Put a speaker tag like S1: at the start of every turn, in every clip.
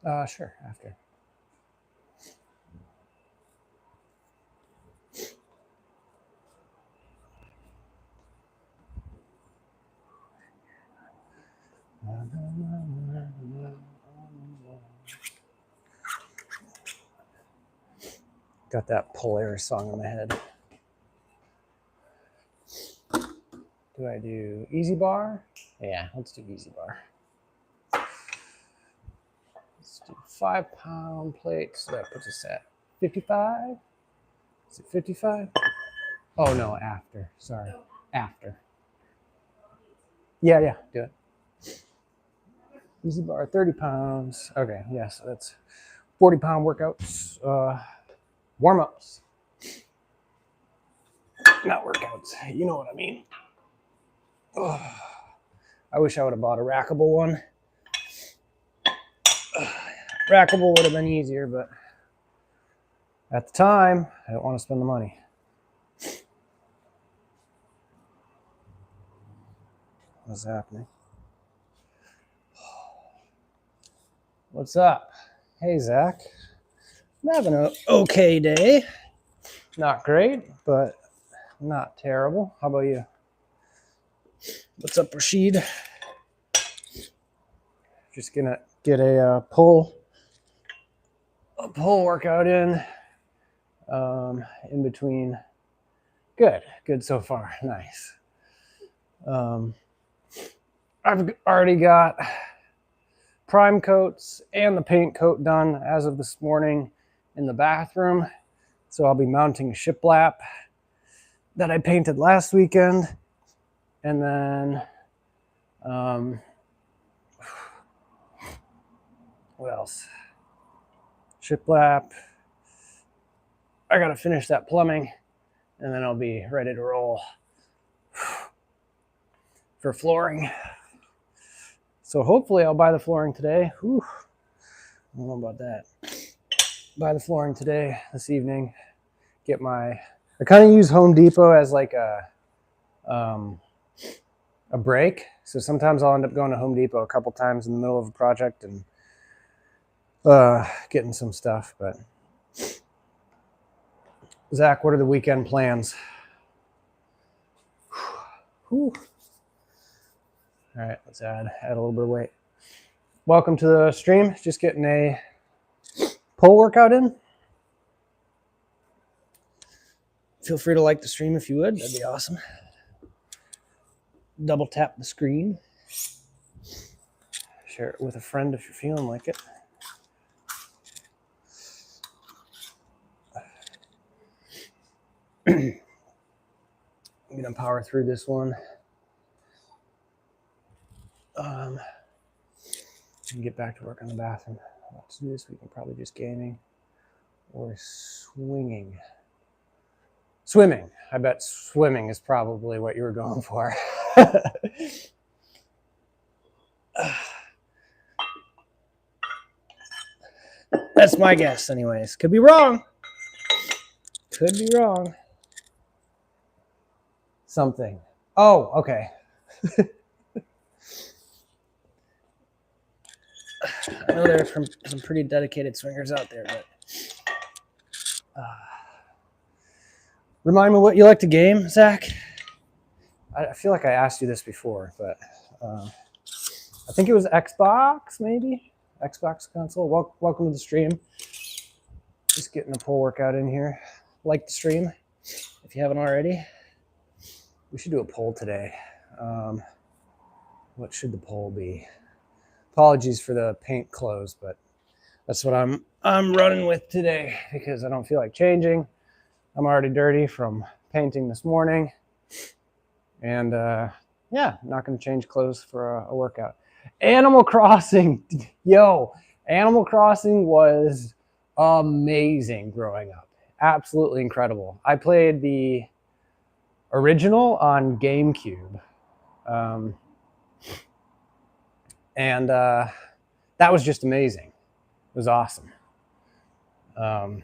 S1: Sure, after. Got that Polaris song in my head. Do I do easy bar? Yeah, let's do easy bar. Let's do 5-pound plates. So that puts us at 55. Is it 55? Oh no, after. Sorry, after. Yeah, do it. Easy bar, 30 pounds. Okay, yeah, so that's 40-pound workouts. Warm-ups. Not workouts. You know what I mean. Ugh. I wish I would have bought a rackable one. Rackable would have been easier, but at the time, I don't want to spend the money. What's happening? What's up? Hey, Zach. I'm having an okay day. Not great, but not terrible. How about you? What's up, Rashid? Just gonna get a pull workout in between. Good so far. Nice. I've already got prime coats and the paint coat done as of this morning in the bathroom. So I'll be mounting shiplap that I painted last weekend. And then, what else? Shiplap. I gotta finish that plumbing and then I'll be ready to roll for flooring. So hopefully I'll buy the flooring today. Whew. I don't know about that. Buy the flooring today, this evening. I kind of use Home Depot as like a break. So sometimes I'll end up going to Home Depot a couple times in the middle of a project and getting some stuff. But Zach, what are the weekend plans? Whew. All right, let's add a little bit of weight. Welcome to the stream. Just getting a pull workout in. Feel free to like the stream if you would. That'd be awesome. Double tap the screen. Share it with a friend if you're feeling like it. I'm gonna power through this one. And get back to work on the bathroom. Let's do this. We can probably just gaming or swinging. Swimming. I bet swimming is probably what you were going for. That's my guess, anyways. Could be wrong. Could be wrong. Something. Oh, okay. I know there are some pretty dedicated swingers out there, but remind me what you like to game, Zach. I feel like I asked you this before, but I think it was Xbox, maybe Xbox console. Welcome to the stream. Just getting a pull workout in here. Like the stream if you haven't already. We should do a poll today. What should the poll be? Apologies for the paint clothes, but that's what I'm running with today because I don't feel like changing. I'm already dirty from painting this morning. And yeah, not going to change clothes for a workout. Animal Crossing. Yo, Animal Crossing was amazing growing up. Absolutely incredible. I played the original on GameCube. And that was just amazing. It was awesome. And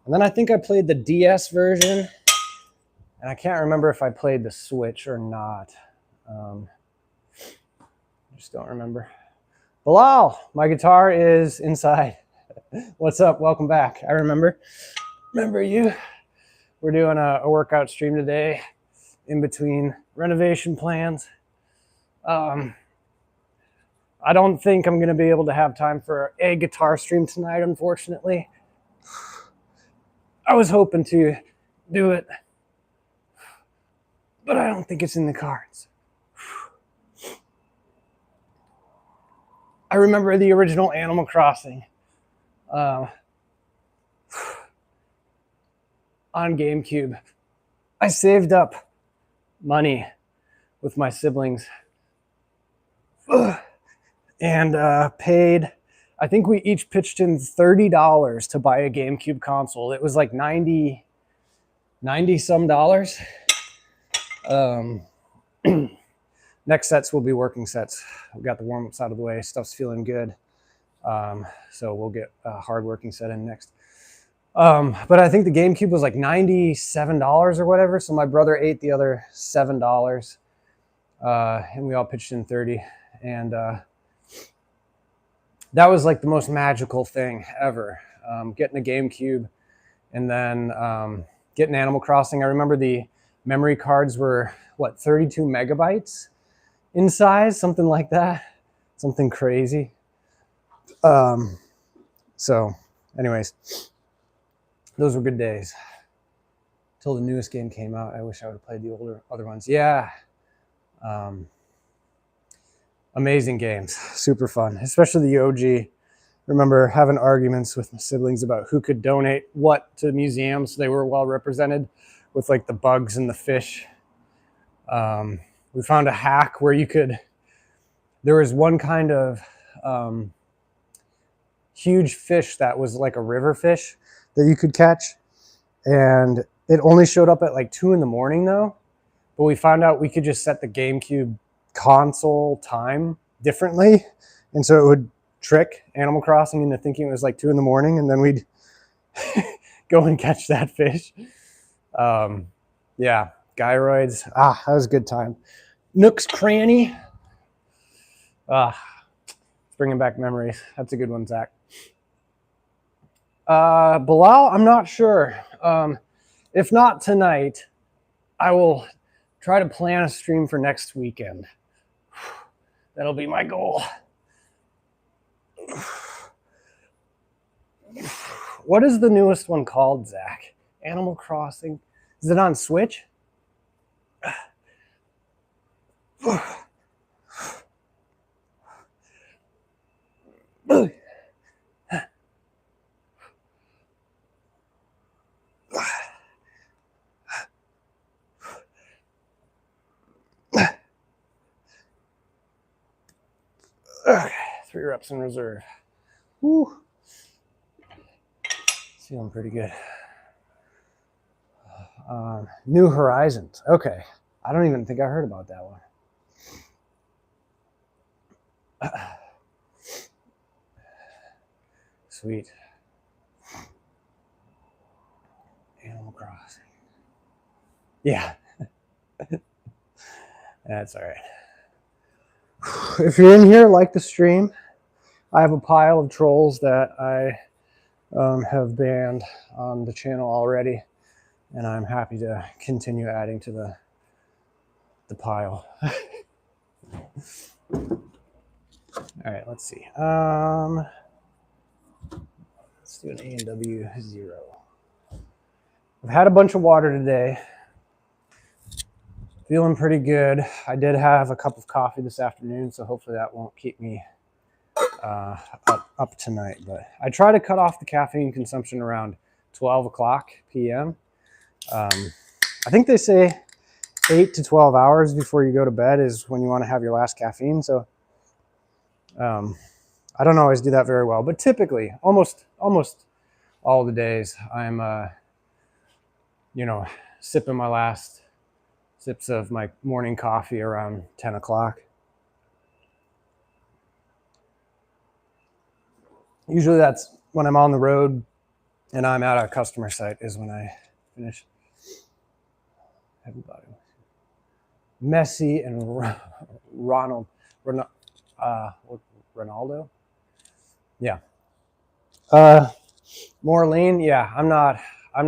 S1: then I think I played the DS version. And I can't remember if I played the Switch or not. I just don't remember. Bilal, my guitar is inside. What's up? Welcome back. I remember you. We're doing a workout stream today in between renovation plans. I don't think I'm going to be able to have time for a guitar stream tonight, unfortunately. I was hoping to do it, but I don't think it's in the cards. I remember the original Animal Crossing on GameCube. I saved up money with my siblings and paid, I think we each pitched in $30 to buy a GameCube console. It was like 90 some dollars. Next sets will be working sets. We've got the warm-ups out of the way. Stuff's feeling good. So we'll get a hard working set in next. But I think the GameCube was like $97 or whatever. So my brother ate the other $7. And we all pitched in 30. And that was like the most magical thing ever. Getting a GameCube and then getting Animal Crossing. I remember the memory cards were, what, 32 megabytes in size? Something like that. Something crazy. So anyways, those were good days. Till the newest game came out. I wish I would have played the other ones. Yeah. Amazing games. Super fun. Especially the OG. Remember having arguments with my siblings about who could donate what to museums so they were well represented with like the bugs and the fish. We found a hack where you could, there was one kind of huge fish that was like a river fish that you could catch. And it only showed up at like 2 a.m. though. But we found out we could just set the GameCube console time differently. And so it would trick Animal Crossing into thinking it was like 2 a.m. and then we'd go and catch that fish. Yeah, gyroids. That was a good time. Nook's Cranny. It's bringing back memories. That's a good one, Zach. Bilal, I'm not sure. If not tonight, I will try to plan a stream for next weekend. That'll be my goal. What is the newest one called, Zach? Animal Crossing. Is it on Switch? Okay, 3 reps in reserve. Woo. Feeling pretty good. New Horizons. Okay. I don't even think I heard about that one. Sweet. Animal Crossing. Yeah. That's all right. If you're in here, like the stream. I have a pile of trolls that I have banned on the channel already, and I'm happy to continue adding to the pile. All right, let's see. Let's do an A&W 0. I've had a bunch of water today. Feeling pretty good. I did have a cup of coffee this afternoon, so hopefully that won't keep me up tonight. But I try to cut off the caffeine consumption around 12 o'clock p.m. I think they say 8 to 12 hours before you go to bed is when you want to have your last caffeine. So I don't always do that very well, but typically almost all the days I'm sipping my last sips of my morning coffee around 10 o'clock. Usually that's when I'm on the road and I'm at a customer site is when I finish. Everybody. Messi and Ronald. Ronaldo. Yeah. More lean. Yeah, I'm not. I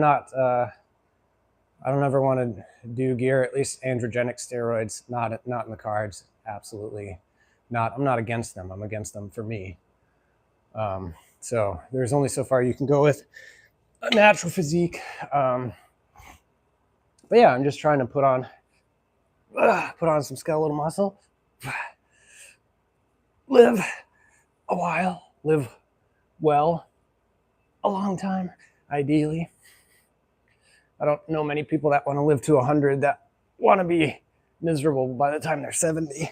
S1: don't ever want to do gear. At least androgenic steroids, not in the cards. Absolutely not. I'm not against them. I'm against them for me. So there's only so far you can go with a natural physique. But yeah, I'm just trying to put on some skeletal muscle, live a while, live well, a long time, ideally. I don't know many people that want to live to 100 that want to be miserable by the time they're 70.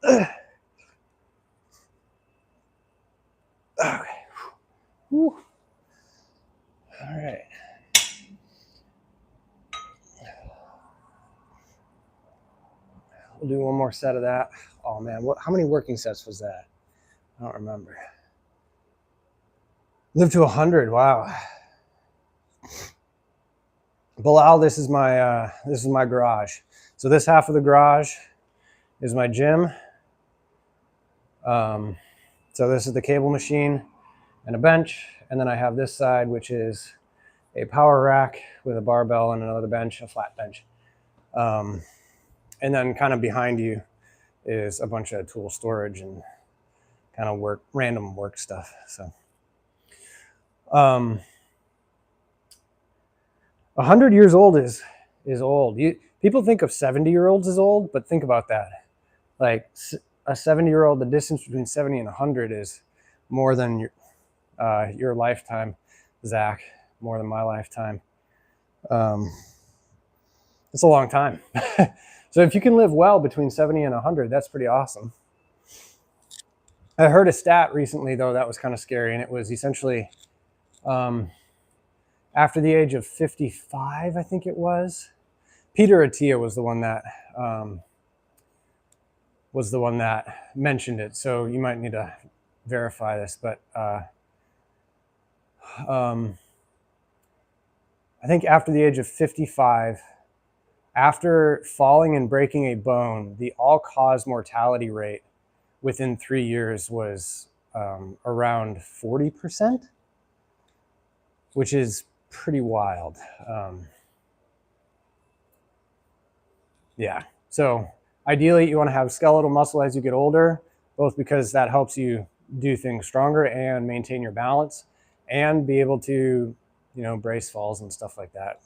S1: Okay. Whew. All right. We'll do one more set of that. Oh man, how many working sets was that? I don't remember. Live to 100. Wow. Bilal, this is my garage. So this half of the garage is my gym. So this is the cable machine and a bench, and then I have this side, which is a power rack with a barbell and another bench, a flat bench. And then kind of behind you is a bunch of tool storage and kind of random work stuff. So 100 years old is old. People think of 70-year-olds as old, but think about that. Like a 70-year-old, the distance between 70 and 100 is more than your lifetime, Zach, more than my lifetime. It's a long time. So if you can live well between 70 and 100, that's pretty awesome. I heard a stat recently, though, that was kind of scary, and it was essentially after the age of 55, I think it was. Peter Attia was the one that mentioned it. So you might need to verify this, but I think after the age of 55, after falling and breaking a bone, the all-cause mortality rate within 3 years was around 40%, which is pretty wild. Yeah. So ideally, you want to have skeletal muscle as you get older, both because that helps you do things stronger and maintain your balance and be able to, brace falls and stuff like that.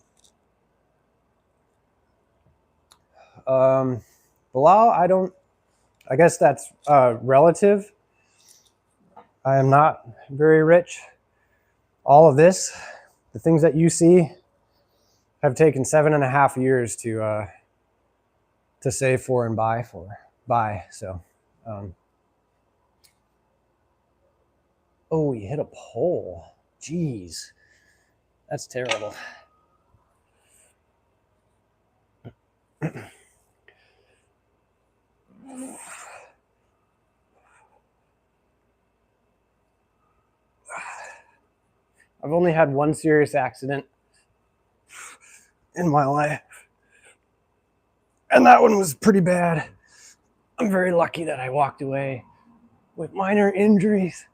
S1: Bilal, I guess that's relative. I am not very rich. All of this, the things that you see, have taken 7.5 years to save for and buy. So, oh, you hit a pole. Jeez, that's terrible. I've only had one serious accident in my life, and that one was pretty bad. I'm very lucky that I walked away with minor injuries.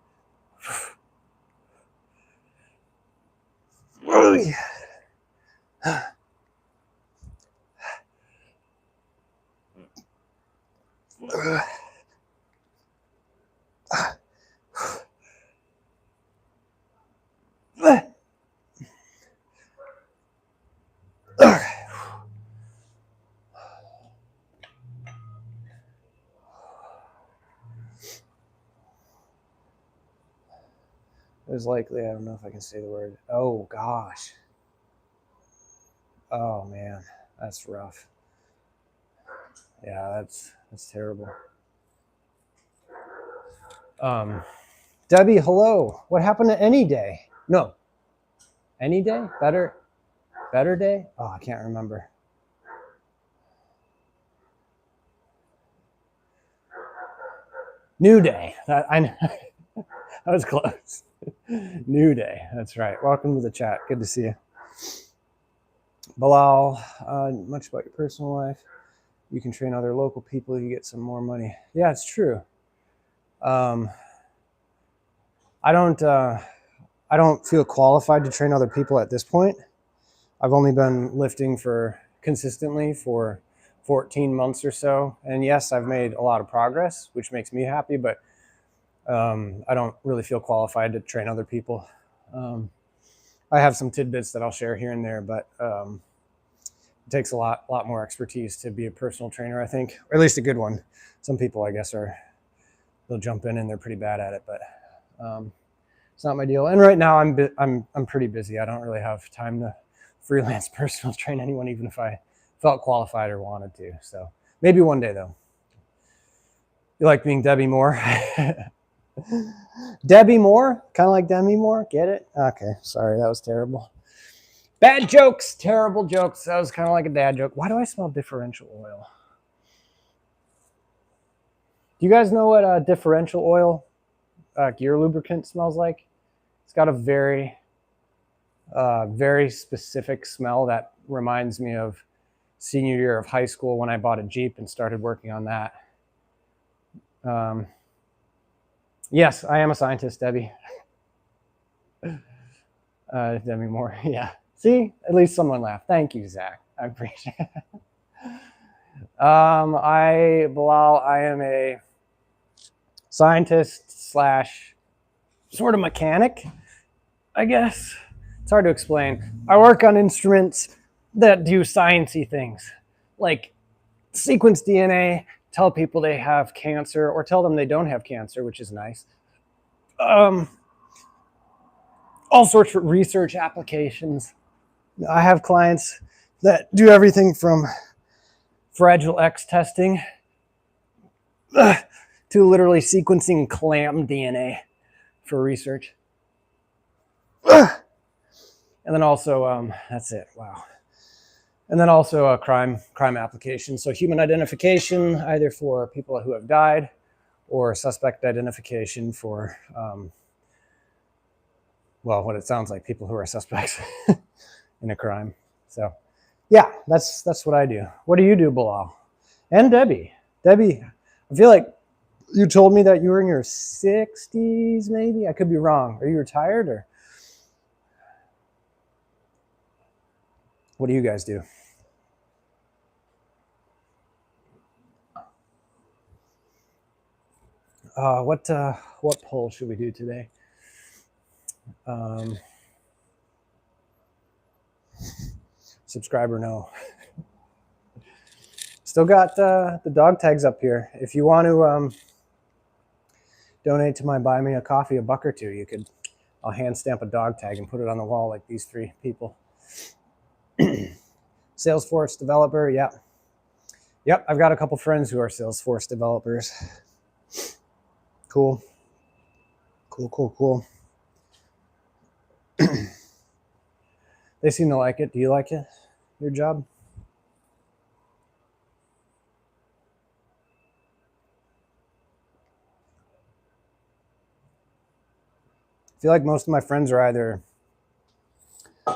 S1: There's likely, I don't know if I can say the word. Oh gosh. Oh man, that's rough. Yeah, that's terrible. Debbie, hello. What happened to any day? No. Any day? Better day? Oh, I can't remember. New day. That was close. New day. That's right. Welcome to the chat. Good to see you. Bilal, much about your personal life. You can train other local people. You get some more money. Yeah, it's true. I don't feel qualified to train other people at this point. I've only been lifting consistently for 14 months or so. And yes, I've made a lot of progress, which makes me happy, but I don't really feel qualified to train other people. I have some tidbits that I'll share here and there, but it takes a lot more expertise to be a personal trainer, I think, or at least a good one. Some people, I guess, they'll jump in and they're pretty bad at it, but it's not my deal. And right now I'm pretty busy. I don't really have time to freelance personal train anyone, even if I felt qualified or wanted to. So maybe one day though. You like being Debbie Moore? Debbie Moore? Kind of like Demi Moore? Get it? Okay, sorry, that was terrible. Bad jokes, terrible jokes. That was kind of like a dad joke. Why do I smell differential oil? Do you guys know what differential oil gear lubricant smells like? It's got a very specific smell that reminds me of senior year of high school when I bought a Jeep and started working on that. Yes, I am a scientist, Debbie. Debbie Moore, yeah. See, at least someone laughed. Thank you, Zach. I appreciate it. Bilal, I am a scientist slash sort of mechanic, I guess. It's hard to explain. I work on instruments that do sciencey things, like sequence DNA, tell people they have cancer, or tell them they don't have cancer, which is nice. All sorts of research applications. I have clients that do everything from Fragile X testing to literally sequencing clam DNA for research. And then also, that's it. Wow. And then also a crime application. So human identification, either for people who have died or suspect identification for, well, what it sounds like, people who are suspects in a crime. So yeah, that's what I do. What do you do, Bilal? And Debbie. Debbie, I feel like you told me that you were in your 60s, maybe? I could be wrong. Are you retired or? What do you guys do? What poll should we do today? Subscribe or no? Still got the dog tags up here. If you want to donate to my Buy Me a Coffee, $1 or $2, you could. I'll hand stamp a dog tag and put it on the wall like these 3 people. Salesforce developer, yeah. Yep, I've got a couple friends who are Salesforce developers. Cool. Cool. They seem to like it. Do you like it? Your job? I feel like most of my friends are either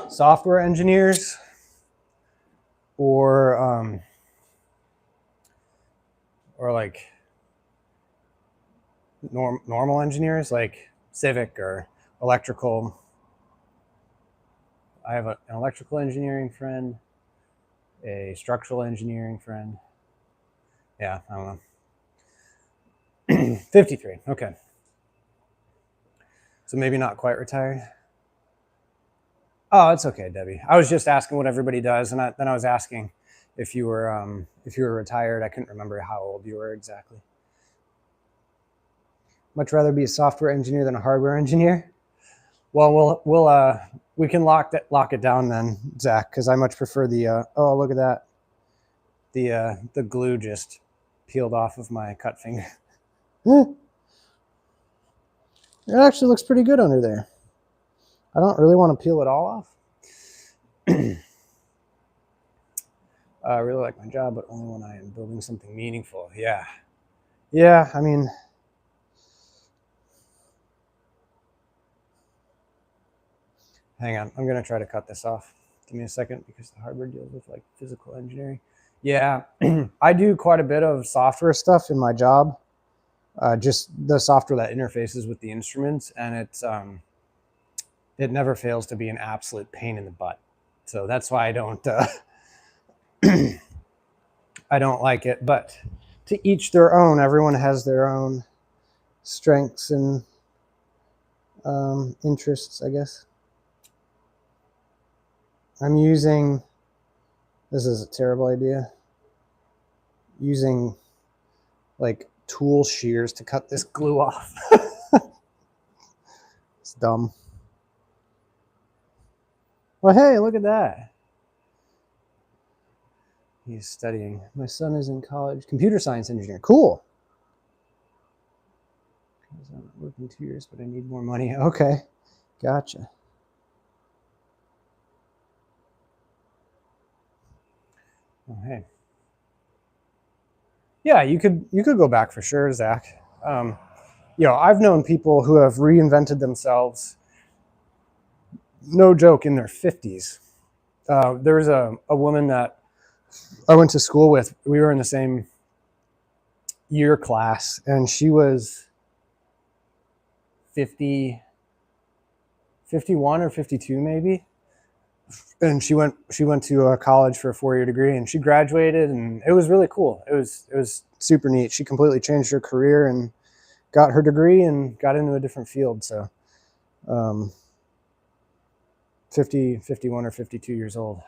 S1: software engineers or like normal engineers, like civic or electrical. I have an electrical engineering friend, a structural engineering friend. Yeah, I don't know. 53, okay. So maybe not quite retired. Oh, it's okay, Debbie. I was just asking what everybody does, and then I was asking if you were retired. I couldn't remember how old you were exactly. Much rather be a software engineer than a hardware engineer. Well, we can lock it down then, Zach, because I much prefer the. Oh, look at that. The glue just peeled off of my cut finger. It actually looks pretty good under there. I don't really want to peel it all off. I really like my job, but only when I am building something meaningful. Yeah. I mean, Hang on, I'm gonna try to cut this off. Give me a second because the hardware deals with like physical engineering. Yeah, I do quite a bit of software stuff in my job. Just the software that interfaces with the instruments, and it never fails to be an absolute pain in the butt. So that's why I don't I don't like it. But to each their own. Everyone has their own strengths and interests, I guess. I'm using, this is a terrible idea, using like tool shears to cut this glue off. It's dumb. Well, hey, look at that. He's studying. My son is in college. Computer science engineer. Cool. I'm working 2 years, but I need more money. Okay. Gotcha. Oh, hey. Yeah, you could go back for sure, Zach. I've known people who have reinvented themselves, no joke, in their 50s. There was a woman that I went to school with. We were in the same year class, and she was 51 or 52 maybe. And she went to college for a 4-year degree, and she graduated, and it was really cool. It was super neat. She completely changed her career and got her degree and got into a different field. So 51 or 52 years old.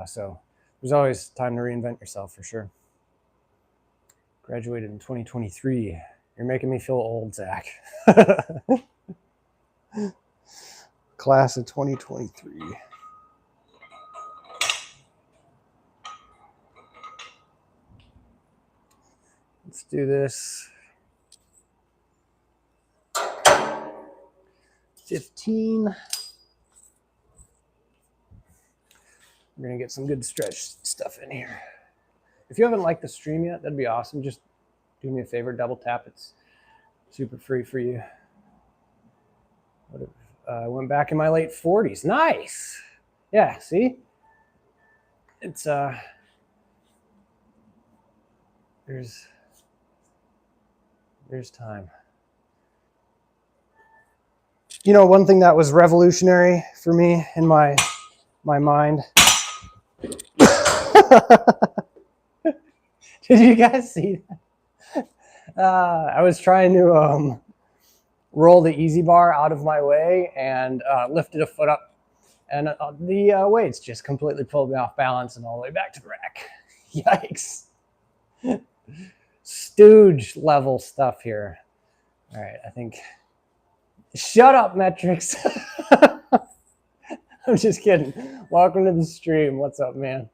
S1: So there's always time to reinvent yourself for sure. Graduated in 2023. You're making me feel old, Zach. Class of 2023. Let's do this. 15. We're gonna get some good stretch stuff in here. If you haven't liked the stream yet, that'd be awesome. Just do me a favor, double tap. It's super free for you. I went back in my late 40s. Nice. Yeah, see? It's there's time. You know, one thing that was revolutionary for me in my mind. Did you guys see that? I was trying to roll the easy bar out of my way and lifted a foot up, and the weights just completely pulled me off balance and all the way back to the rack. Yikes. Stooge level stuff here. All right, I think. Shut up, Metrics. I'm just kidding. Welcome to the stream. What's up, man?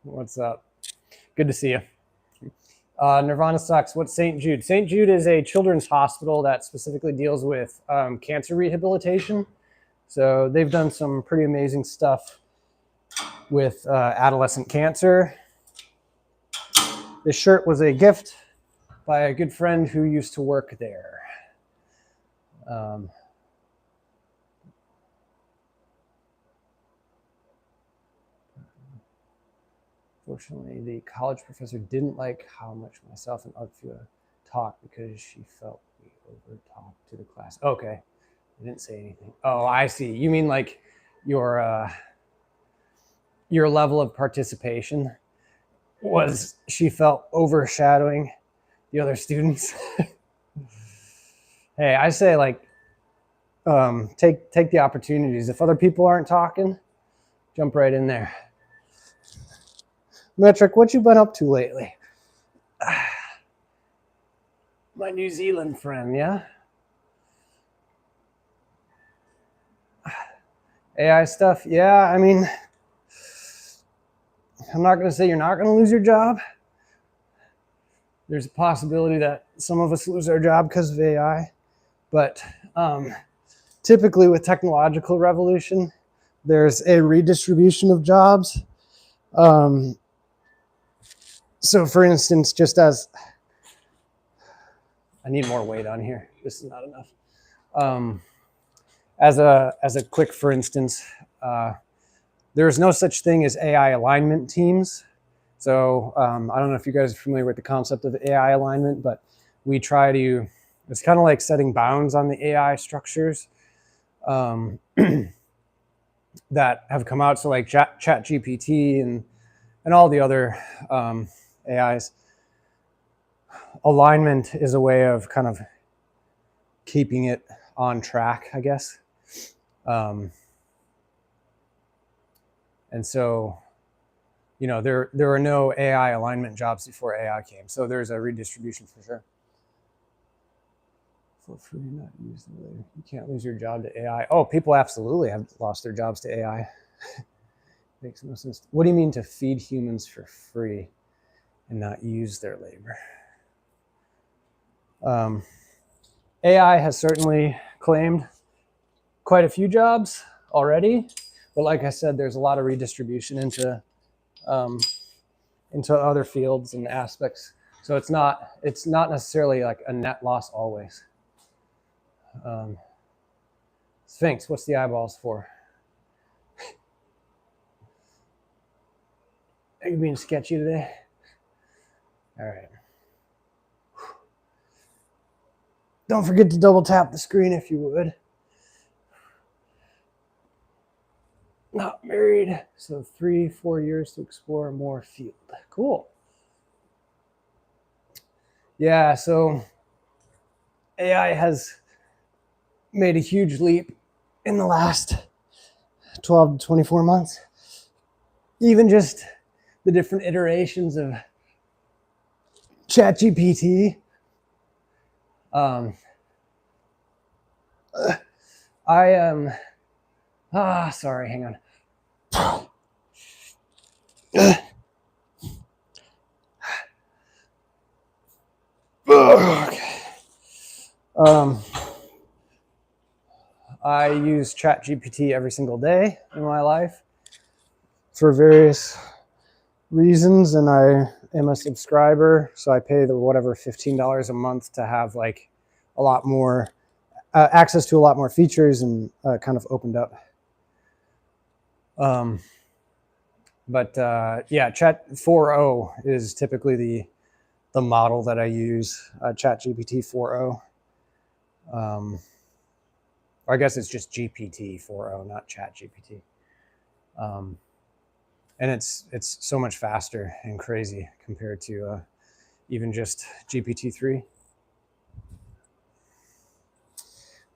S1: What's up? Good to see you. Nirvana sucks. What's St. Jude? St. Jude is a children's hospital that specifically deals with cancer rehabilitation. So they've done some pretty amazing stuff with adolescent cancer. This shirt was a gift by a good friend who used to work there. Fortunately, the college professor didn't like how much myself and Artfua talked because she felt we over-talked to the class. Okay, I didn't say anything. Oh, I see. You mean like your level of participation was, she felt overshadowing the other students. Hey, I say like take the opportunities. If other people aren't talking, jump right in there. Metric, what you been up to lately? My New Zealand friend, yeah? AI stuff, yeah, I mean, I'm not going to say you're not going to lose your job. There's a possibility that some of us lose our job because of AI. But typically with technological revolution, there's a redistribution of jobs. So for instance, just as, I need more weight on here. This is not enough. As a quick, for instance, there's no such thing as AI alignment teams. So I don't know if you guys are familiar with the concept of AI alignment, but we try to, it's kind of like setting bounds on the AI structures that have come out. So like Chat GPT and all the other AIs. Alignment is a way of kind of keeping it on track, I guess. And so, you know, there were no AI alignment jobs before AI came. So there's a redistribution for sure. For free, not use the later. You can't lose your job to AI. Oh, people absolutely have lost their jobs to AI. Makes no sense. What do you mean to feed humans for free and not use their labor? AI has certainly claimed quite a few jobs already, but like I said, there's a lot of redistribution into other fields and aspects. So it's not necessarily like a net loss always. Sphinx, what's the eyeballs for? Are you being sketchy today? All right. Don't forget to double tap the screen if you would. Not married, so 3-4 years to explore more field. Cool. Yeah, so AI has made a huge leap in the last 12 to 24 months. Even just the different iterations of ChatGPT. I am, sorry, hang on. Okay. I use ChatGPT every single day in my life for various reasons, and I am a subscriber, so I pay the whatever $15 a month to have like a lot more access to a lot more features and kind of opened up. Yeah, Chat 4.0 is typically the model that I use, ChatGPT 4.0. Or I guess it's just GPT 4.0, not ChatGPT. And it's so much faster and crazy compared to even just GPT-3.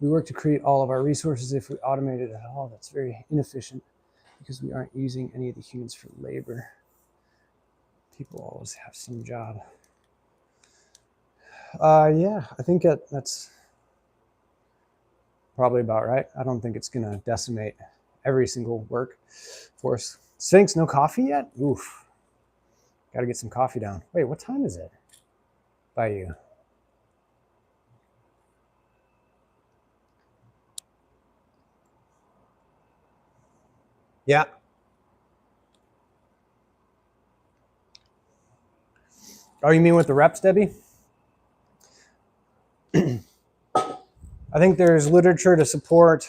S1: We work to create all of our resources. If we automate it at all, that's very inefficient because we aren't using any of the humans for labor. People always have some job. Yeah, I think that's probably about right. I don't think it's going to decimate every single workforce. Sphinx, no coffee yet? Oof. Got to get some coffee down. Wait, what time is it by you? Yeah. Oh, you mean with the reps, Debbie? I think there's literature to support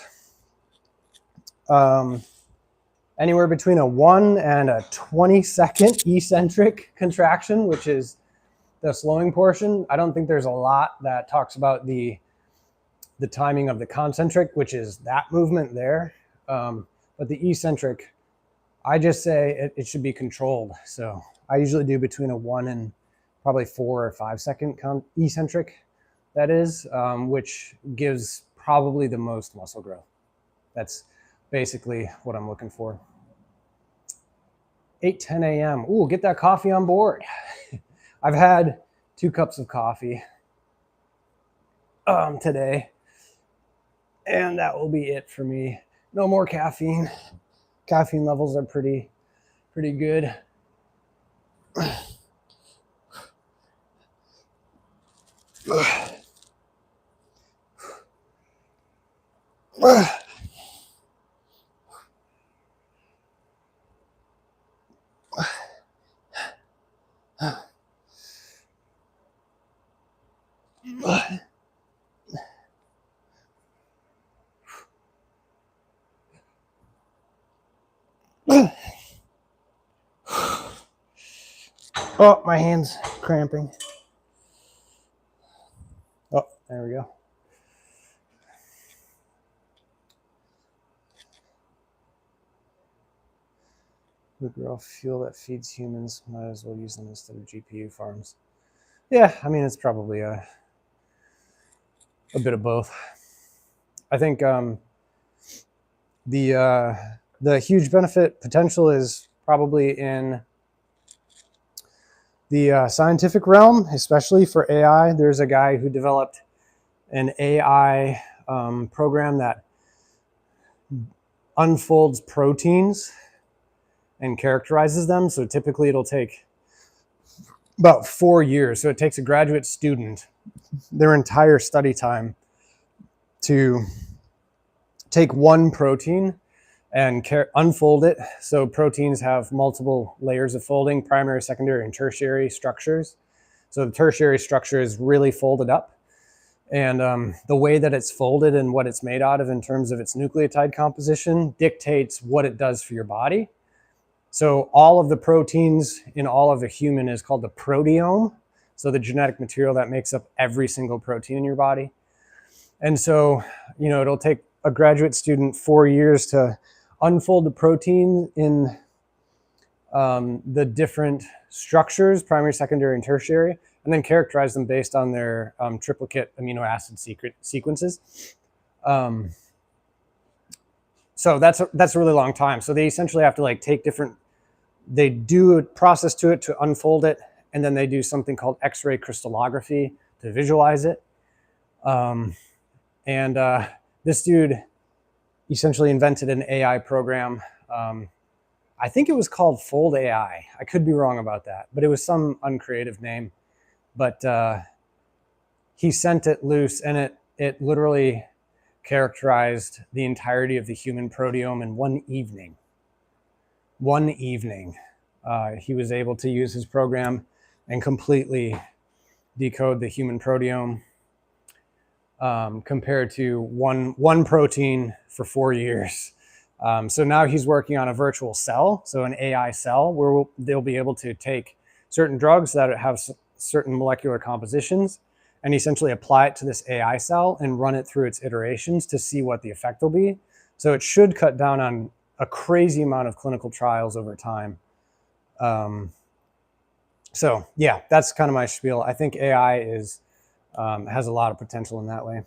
S1: anywhere between a 1 and a 20-second eccentric contraction, which is the slowing portion. I don't think there's a lot that talks about the timing of the concentric, which is that movement there. But the eccentric, I just say it should be controlled. So I usually do between a 1 and probably 4 or 5 second eccentric, that is, which gives probably the most muscle growth. That's basically what I'm looking for. 8:10 a.m. Ooh, get that coffee on board. I've had 2 cups of coffee today, and that will be it for me. No more caffeine. Caffeine levels are pretty good. Oh, my hand's cramping. Oh, there we go. We grow fuel that feeds humans. Might as well use them instead of GPU farms. Yeah, I mean, it's probably a bit of both. I think the huge benefit potential is probably in the scientific realm, especially for AI. There's a guy who developed an AI program that unfolds proteins and characterizes them. So typically it'll take about 4 years. So it takes a graduate student their entire study time to take one protein and unfold it. So proteins have multiple layers of folding, primary, secondary, and tertiary structures. So the tertiary structure is really folded up. And the way that it's folded and what it's made out of in terms of its nucleotide composition dictates what it does for your body. So all of the proteins in all of a human is called the proteome. So the genetic material that makes up every single protein in your body. And so, you know, it'll take a graduate student 4 years to unfold the protein in the different structures, primary, secondary, and tertiary, and then characterize them based on their triplicate amino acid sequences. So that's a really long time. So they essentially have to like take different, they do a process to it to unfold it, and then they do something called X-ray crystallography to visualize it. This dude essentially invented an AI program. I think it was called Fold AI. I could be wrong about that, but it was some uncreative name. But he sent it loose, and it literally characterized the entirety of the human proteome in one evening. One evening, he was able to use his program and completely decode the human proteome compared to one protein for 4 years. So now he's working on a virtual cell, so an AI cell, where they'll be able to take certain drugs that have certain molecular compositions and essentially apply it to this AI cell and run it through its iterations to see what the effect will be. So it should cut down on a crazy amount of clinical trials over time. So yeah, that's kind of my spiel. I think AI has a lot of potential in that way.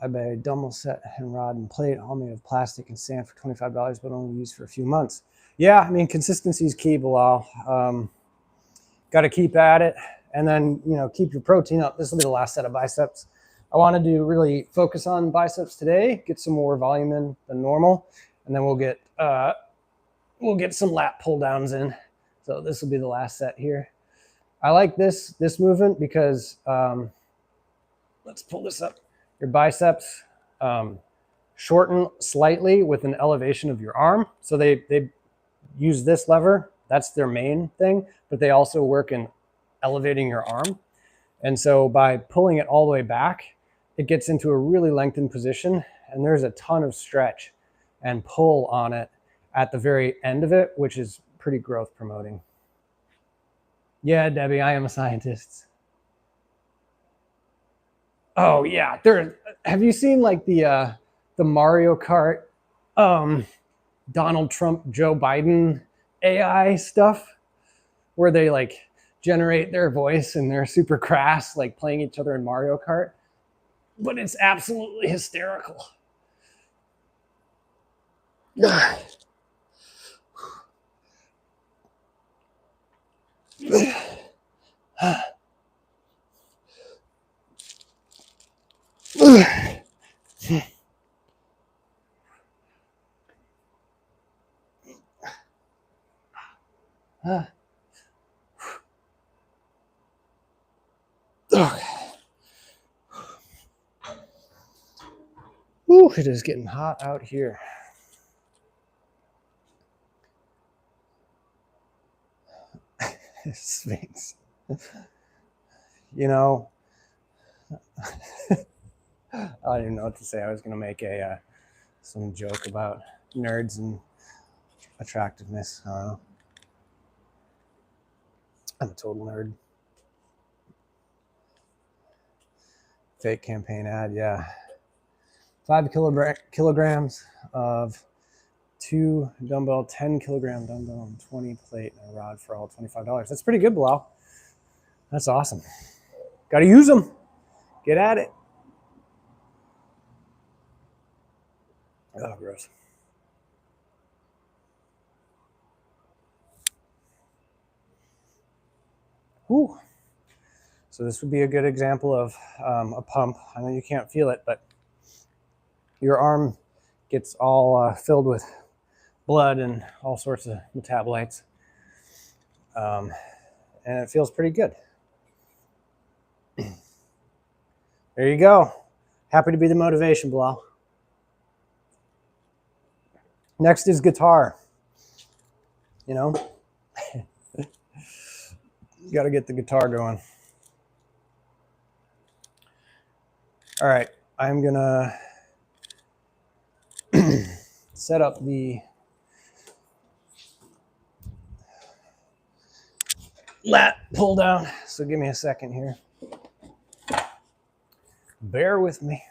S1: I buy a dumbbell set and rod and plate, all made of plastic and sand for $25, but only used for a few months. Yeah, I mean, consistency is key, Bilal. Got to keep at it, and then, you know, keep your protein up. This will be the last set of biceps. I wanted to really focus on biceps today, get some more volume in than normal, and then we'll get some lat pull downs in. So this will be the last set here. I like this movement because let's pull this up. Your biceps shorten slightly with an elevation of your arm. So they use this lever. That's their main thing, but they also work in elevating your arm. And so by pulling it all the way back, it gets into a really lengthened position, and there's a ton of stretch and pull on it at the very end of it, which is pretty growth promoting. Yeah, Debbie, I am a scientist. Oh yeah, have you seen like the Mario Kart, Donald Trump, Joe Biden AI stuff, where they like generate their voice and they're super crass, like playing each other in Mario Kart, but it's absolutely hysterical. Ooh, it is getting hot out here. Sphinx. You know, I don't even know what to say. I was going to make some joke about nerds and attractiveness. I don't know. I'm a total nerd. Fake campaign ad, yeah. 5 kilograms of 2 dumbbell, 10 kilogram dumbbell, and 20 plate, and a rod for all $25. That's pretty good, Bilal. That's awesome. Got to use them. Get at it. Oh, gross. Whew. So this would be a good example of a pump. I know you can't feel it, but your arm gets all filled with blood and all sorts of metabolites. And it feels pretty good. There you go. Happy to be the motivation, Bilal. Next is guitar. You know, you got to get the guitar going. All right, I'm gonna set up the lat pull down. So give me a second here. Bear with me.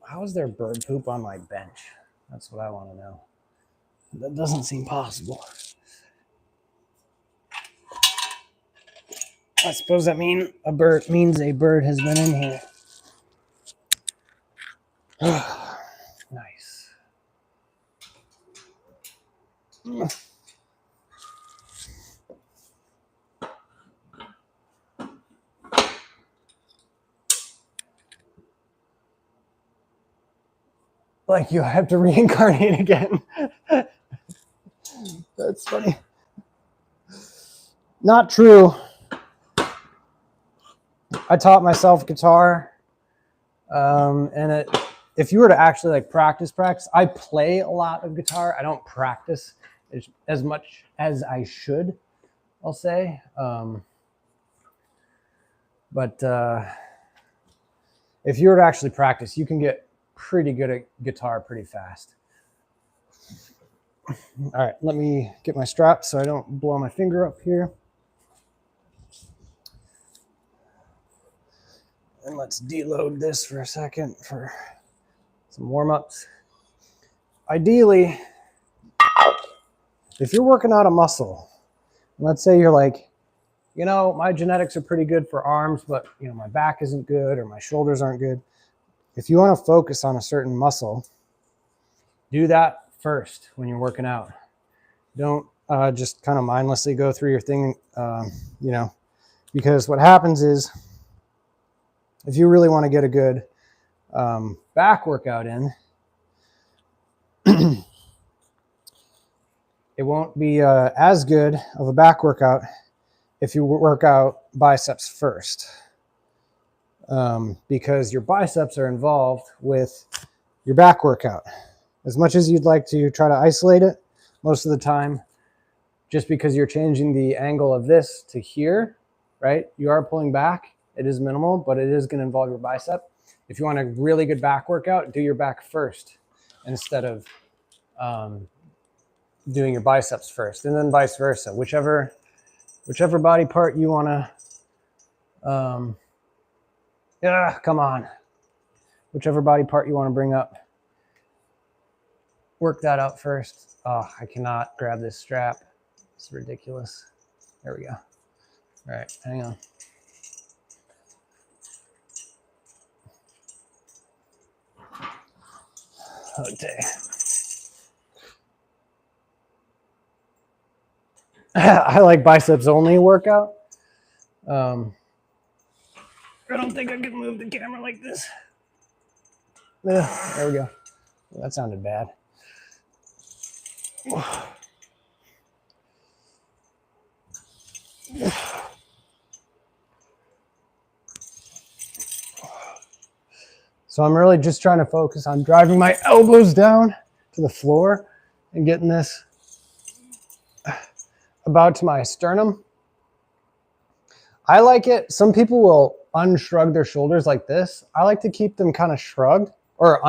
S1: How is there bird poop on my bench? That's what I want to know. That doesn't seem possible. I suppose that means a bird has been in here. Nice. Like you have to reincarnate again. That's funny. Not true. I taught myself guitar, and if you were to actually like practice, I play a lot of guitar. I don't practice as much as I should, I'll say. But if you were to actually practice, you can get pretty good at guitar pretty fast. All right, let me get my strap so I don't blow my finger up here. And let's deload this for a second for some warm-ups. Ideally, if you're working out a muscle, let's say you're like, you know, my genetics are pretty good for arms, but you know, my back isn't good or my shoulders aren't good. If you want to focus on a certain muscle, do that first when you're working out. Don't just kind of mindlessly go through your thing, you know, because what happens is if you really want to get a good back workout in, it won't be as good of a back workout if you work out biceps first, because your biceps are involved with your back workout. As much as you'd like to try to isolate it, most of the time, just because you're changing the angle of this to here, right? You are pulling back. It is minimal, but it is going to involve your bicep. If you want a really good back workout, do your back first instead of doing your biceps first, and then vice versa. Whichever body part you want to, come on. Whichever body part you want to bring up, work that out first. Oh, I cannot grab this strap. It's ridiculous. There we go. All right, hang on. Okay. I like biceps only workout. I don't think I can move the camera like this. There we go. That sounded bad. So I'm really just trying to focus on driving my elbows down to the floor and getting this about to my sternum. I like it. Some people will unshrug their shoulders like this. I like to keep them kind of shrugged, or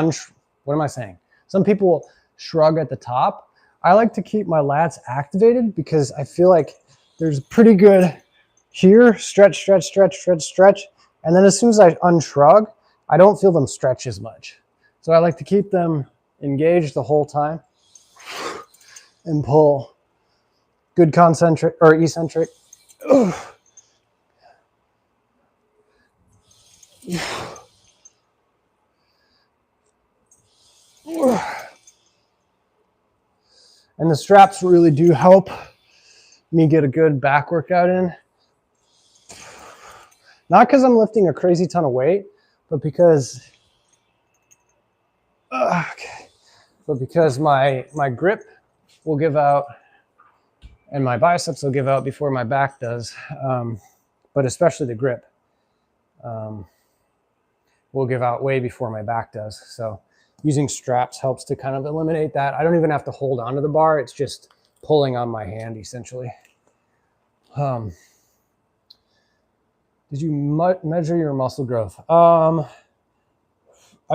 S1: what am I saying? Some people will shrug at the top. I like to keep my lats activated because I feel like there's pretty good here, stretch, stretch, stretch, stretch, stretch. And then as soon as I unshrug, I don't feel them stretch as much. So I like to keep them engaged the whole time and pull good concentric or eccentric. And the straps really do help me get a good back workout in. Not because I'm lifting a crazy ton of weight, but because my grip will give out and my biceps will give out before my back does, but especially the grip will give out way before my back does. So using straps helps to kind of eliminate that. I don't even have to hold onto the bar. It's just pulling on my hand essentially. Did you measure your muscle growth? I've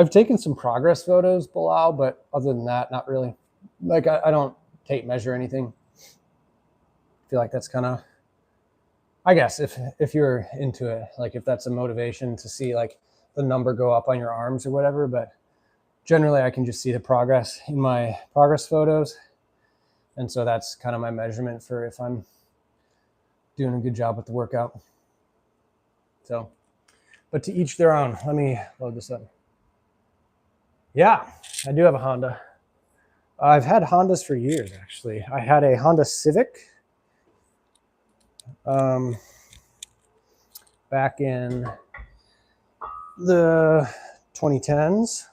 S1: taken some progress photos, Bilal, but other than that, not really. Like I don't tape measure anything. I feel like that's kind of, I guess if you're into it, like if that's a motivation to see like the number go up on your arms or whatever, but generally I can just see the progress in my progress photos. And so that's kind of my measurement for if I'm doing a good job with the workout. So, but to each their own. Let me load this up. Yeah, I do have a Honda. I've had Hondas for years, actually. I had a Honda Civic back in the 2010s.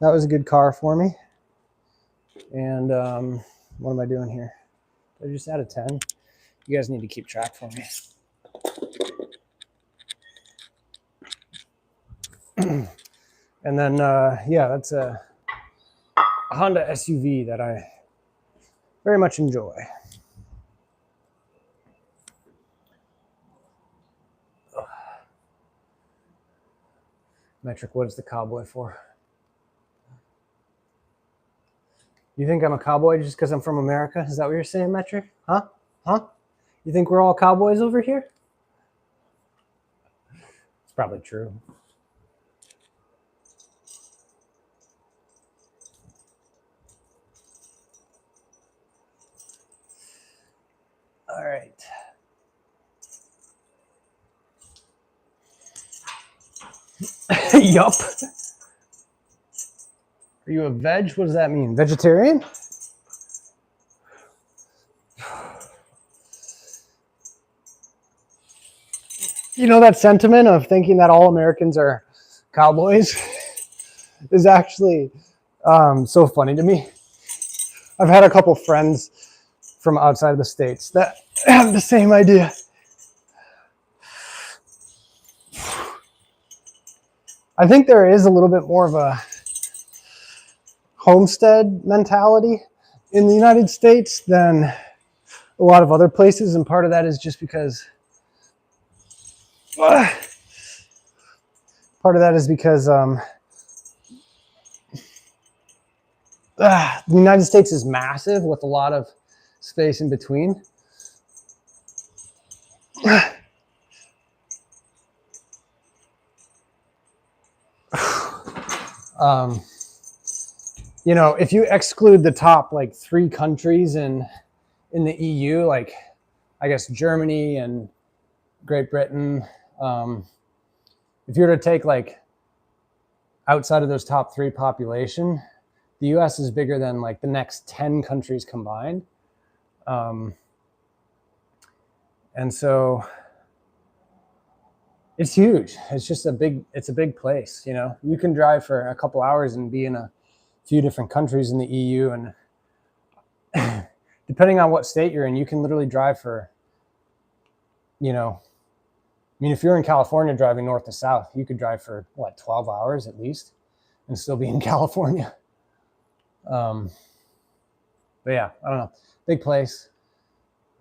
S1: That was a good car for me. And what am I doing here? Did I just add a 10? You guys need to keep track for me. And then, yeah, that's a Honda SUV that I very much enjoy. Metric, what is the cowboy for? You think I'm a cowboy just because I'm from America? Is that what you're saying, Metric? Huh? Huh? You think we're all cowboys over here? It's probably true. All right. Yup. Are you a veg? What does that mean? Vegetarian? You know, that sentiment of thinking that all Americans are cowboys is actually so funny to me. I've had a couple friends from outside of the States that have the same idea. I think there is a little bit more of a homestead mentality in the United States than a lot of other places, and part of that is just because the United States is massive with a lot of space in between. You know, if you exclude the top like 3 countries in the EU, like I guess Germany and Great Britain, if you were to take like outside of those top 3 population, the US is bigger than like the next 10 countries combined. And so it's huge. It's just a big place, you know. You can drive for a couple hours and be in a few different countries in the EU, and depending on what state you're in, you can literally drive for, you know, mean, if you're in California driving north to south, you could drive for what, 12 hours at least and still be in California. But yeah, I don't know. Big place.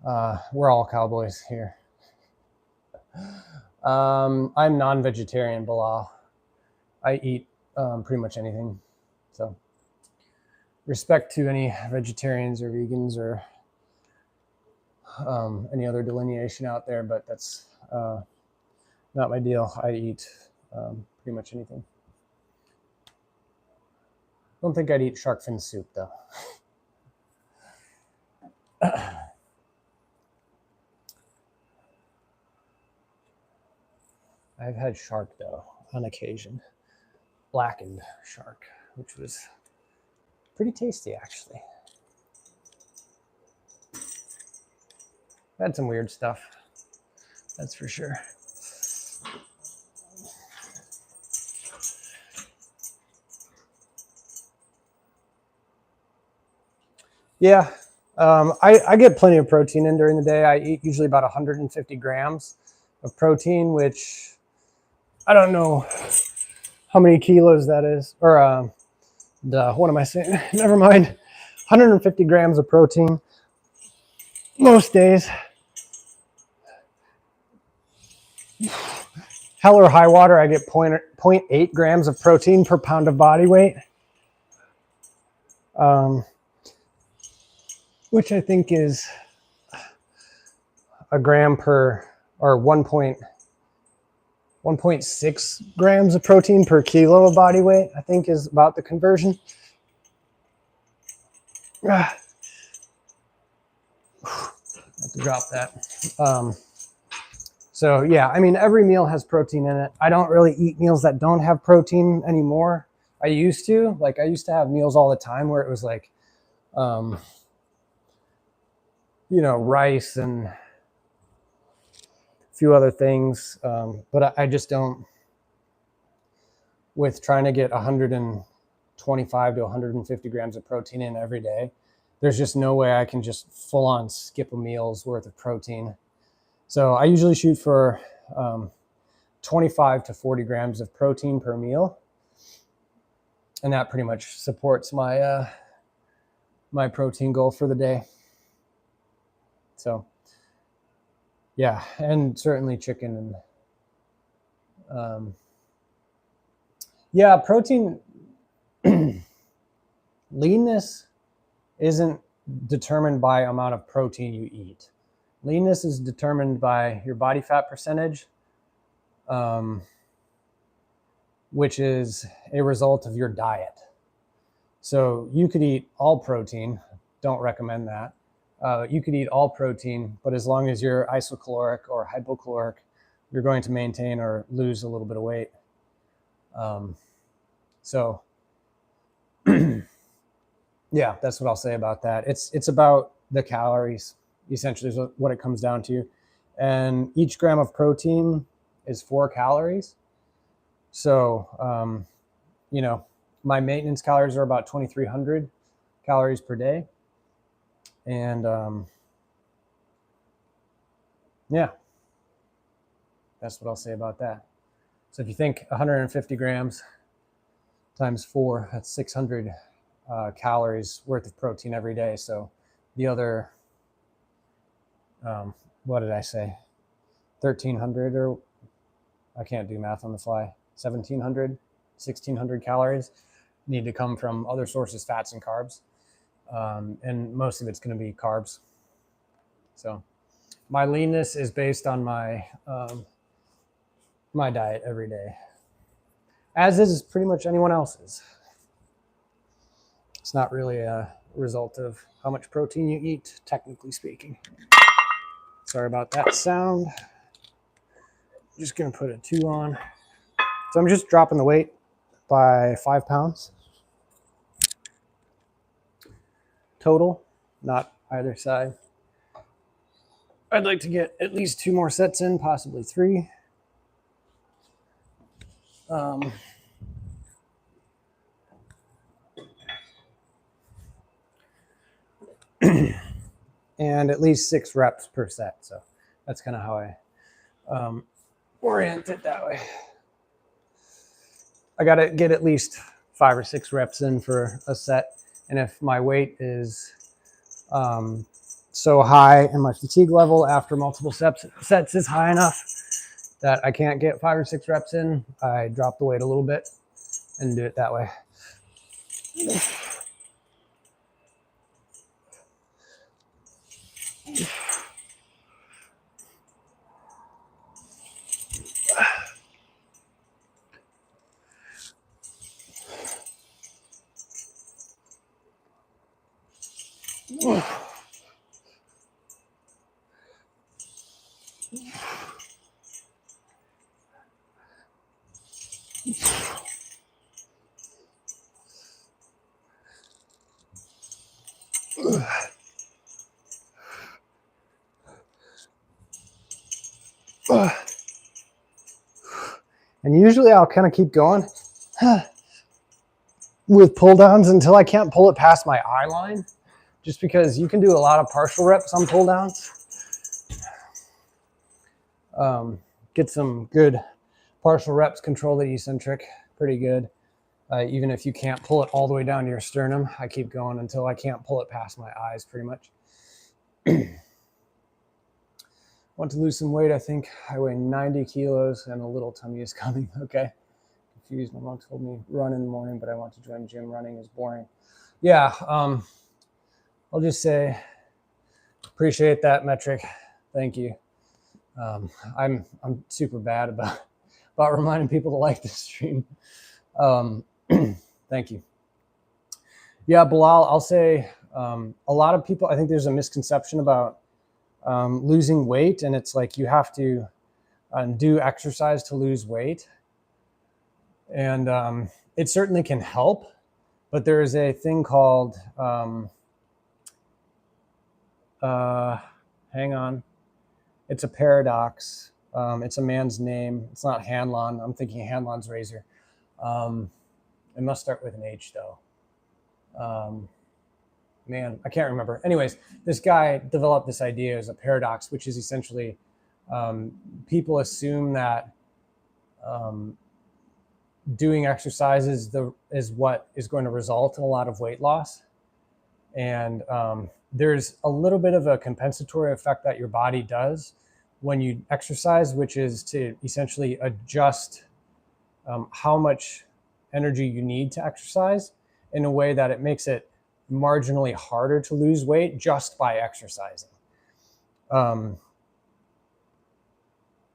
S1: We're all cowboys here. I'm non-vegetarian, Bilal. I eat pretty much anything. So respect to any vegetarians or vegans or any other delineation out there, but that's not my deal. I eat pretty much anything. Don't think I'd eat shark fin soup though. I've had shark though on occasion, blackened shark, which was pretty tasty actually. Had some weird stuff, that's for sure. Yeah, I get plenty of protein in during the day. I eat usually about 150 grams of protein, which I don't know how many kilos that is, or what am I saying? Never mind. 150 grams of protein most days. Hell or high water, I get 0.8 grams of protein per pound of body weight, which I think is a gram per, or 1.6 grams of protein per kilo of body weight, I think is about the conversion. Have to drop that. So yeah, I mean, every meal has protein in it. I don't really eat meals that don't have protein anymore. I used to have meals all the time where it was like, rice and a few other things. But I just don't, with trying to get 125 to 150 grams of protein in every day, there's just no way I can just full on skip a meal's worth of protein. So I usually shoot for 25 to 40 grams of protein per meal. And that pretty much supports my my protein goal for the day. So yeah, and certainly chicken and yeah, protein leanness isn't determined by amount of protein you eat. Leanness is determined by your body fat percentage, which is a result of your diet. So you could eat all protein, don't recommend that. You could eat all protein, but as long as you're isocaloric or hypocaloric, you're going to maintain or lose a little bit of weight. So yeah, that's what I'll say about that. It's about the calories, essentially, is what it comes down to. And each gram of protein is 4 calories. So, my maintenance calories are about 2,300 calories per day. And yeah, that's what I'll say about that. So if you think 150 grams times 4, that's 600 calories worth of protein every day. So the other, what did I say? 1,300, or I can't do math on the fly. 1,700, 1,600 calories need to come from other sources, fats and carbs. And most of it's going to be carbs. So my leanness is based on my my diet every day, as is pretty much anyone else's. It's not really a result of how much protein you eat, technically speaking. Sorry about that sound. I'm just going to put a 2 on. So I'm just dropping the weight by 5 pounds total, not either side. I'd like to get at least 2 more sets in, possibly 3. And at least 6 reps per set. So that's kind of how I orient it that way. I got to get at least 5 or 6 reps in for a set. And if my weight is so high and my fatigue level after multiple sets is high enough that I can't get 5 or 6 reps in, I drop the weight a little bit and do it that way. And usually I'll kind of keep going with pull downs until I can't pull it past my eye line, just because you can do a lot of partial reps on pull downs. Get some good partial reps, control the eccentric pretty good. Even if you can't pull it all the way down to your sternum, I keep going until I can't pull it past my eyes pretty much. Want to lose some weight. I think I weigh 90 kilos and a little tummy is coming. Okay. Confused. My mom told me run in the morning, but I want to join gym. Running is boring. Yeah. I'll just say appreciate that metric. Thank you. I'm super bad about reminding people to like this stream. Thank you. Yeah, Bilal, I'll say a lot of people, I think there's a misconception about losing weight, and it's like you have to do exercise to lose weight. And it certainly can help, but there is a thing called, hang on, it's a paradox. It's a man's name. It's not Hanlon. I'm thinking Hanlon's razor. It must start with an H though. Man, I can't remember. Anyways, this guy developed this idea as a paradox, which is essentially people assume that doing exercise is what is going to result in a lot of weight loss. And there's a little bit of a compensatory effect that your body does when you exercise, which is to essentially adjust how much energy you need to exercise in a way that it makes it marginally harder to lose weight just by exercising. Man,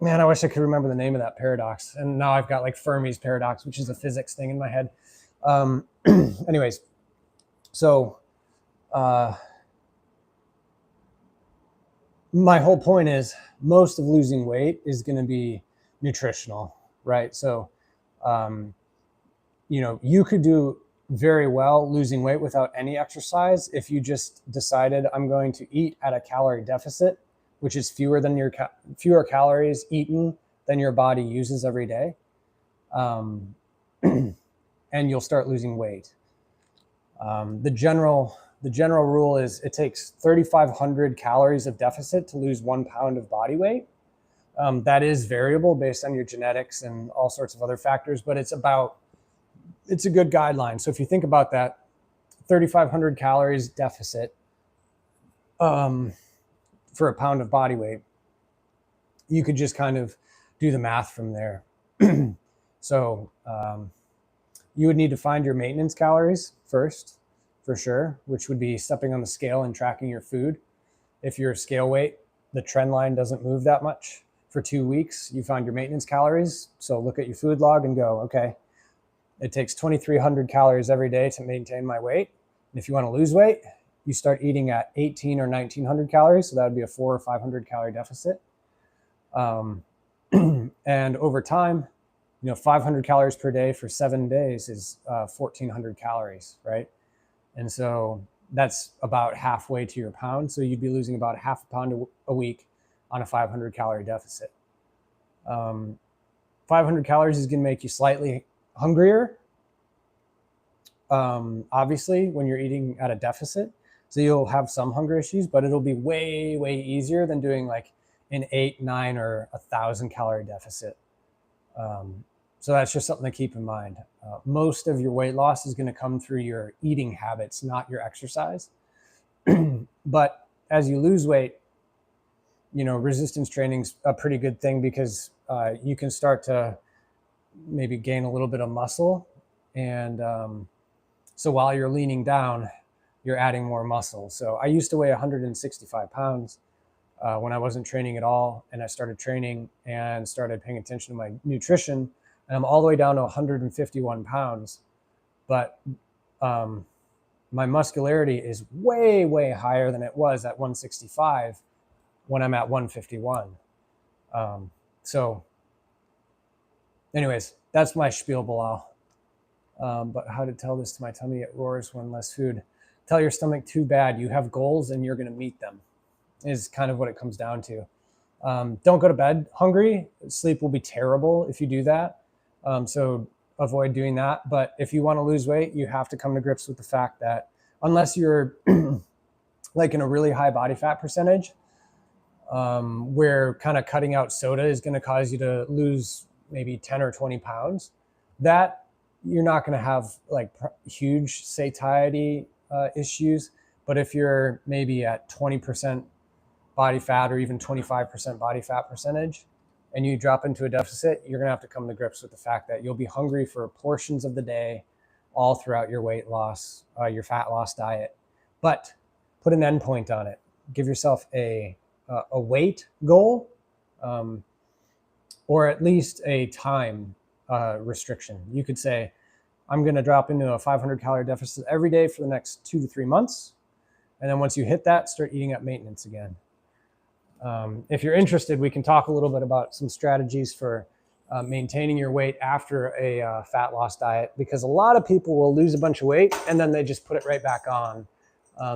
S1: I wish I could remember the name of that paradox. And now I've got like Fermi's paradox, which is a physics thing in my head. Anyways, so my whole point is most of losing weight is going to be nutritional, right? So, you could do very well losing weight without any exercise if you just decided I'm going to eat at a calorie deficit, which is fewer calories eaten than your body uses every day, and you'll start losing weight. The general rule is it takes 3,500 calories of deficit to lose 1 pound of body weight. That is variable based on your genetics and all sorts of other factors, but it's a good guideline. So if you think about that, 3,500 calories deficit for a pound of body weight, you could just kind of do the math from there. So you would need to find your maintenance calories first, for sure, which would be stepping on the scale and tracking your food. If your scale weight, the trend line doesn't move that much for 2 weeks, you find your maintenance calories. So look at your food log and go, okay, it takes 2,300 calories every day to maintain my weight. And if you want to lose weight, you start eating at 1,800 or 1,900 calories. So that would be a 400 or 500 calorie deficit. And over time, 500 calories per day for 7 days is 1,400 calories, right? And so that's about halfway to your pound. So you'd be losing about half a pound a week on a 500 calorie deficit. 500 calories is going to make you slightly hungrier, obviously, when you're eating at a deficit. So you'll have some hunger issues, but it'll be way, way easier than doing like an 8, 9, or 1,000 calorie deficit. So that's just something to keep in mind. Most of your weight loss is going to come through your eating habits, not your exercise. But as you lose weight, resistance training's a pretty good thing because you can start to maybe gain a little bit of muscle. And so while you're leaning down, you're adding more muscle. So I used to weigh 165 pounds when I wasn't training at all. And I started training and started paying attention to my nutrition. And I'm all the way down to 151 pounds. But my muscularity is way, way higher than it was at 165 when I'm at 151. So anyways, that's my spiel, Bilal. But how to tell this to my tummy, it roars when less food. Tell your stomach too bad. You have goals and you're going to meet them is kind of what it comes down to. Don't go to bed hungry. Sleep will be terrible if you do that. So avoid doing that. But if you want to lose weight, you have to come to grips with the fact that unless you're like in a really high body fat percentage, where kind of cutting out soda is going to cause you to lose maybe 10 or 20 pounds, that you're not going to have like huge satiety issues. But if you're maybe at 20% body fat or even 25% body fat percentage, and you drop into a deficit, you're going to have to come to grips with the fact that you'll be hungry for portions of the day all throughout your weight loss, your fat loss diet. But put an endpoint on it. Give yourself a weight goal, or at least a time restriction. You could say, I'm going to drop into a 500 calorie deficit every day for the next 2 to 3 months. And then once you hit that, start eating at maintenance again. If you're interested, we can talk a little bit about some strategies for maintaining your weight after a fat loss diet, because a lot of people will lose a bunch of weight and then they just put it right back on.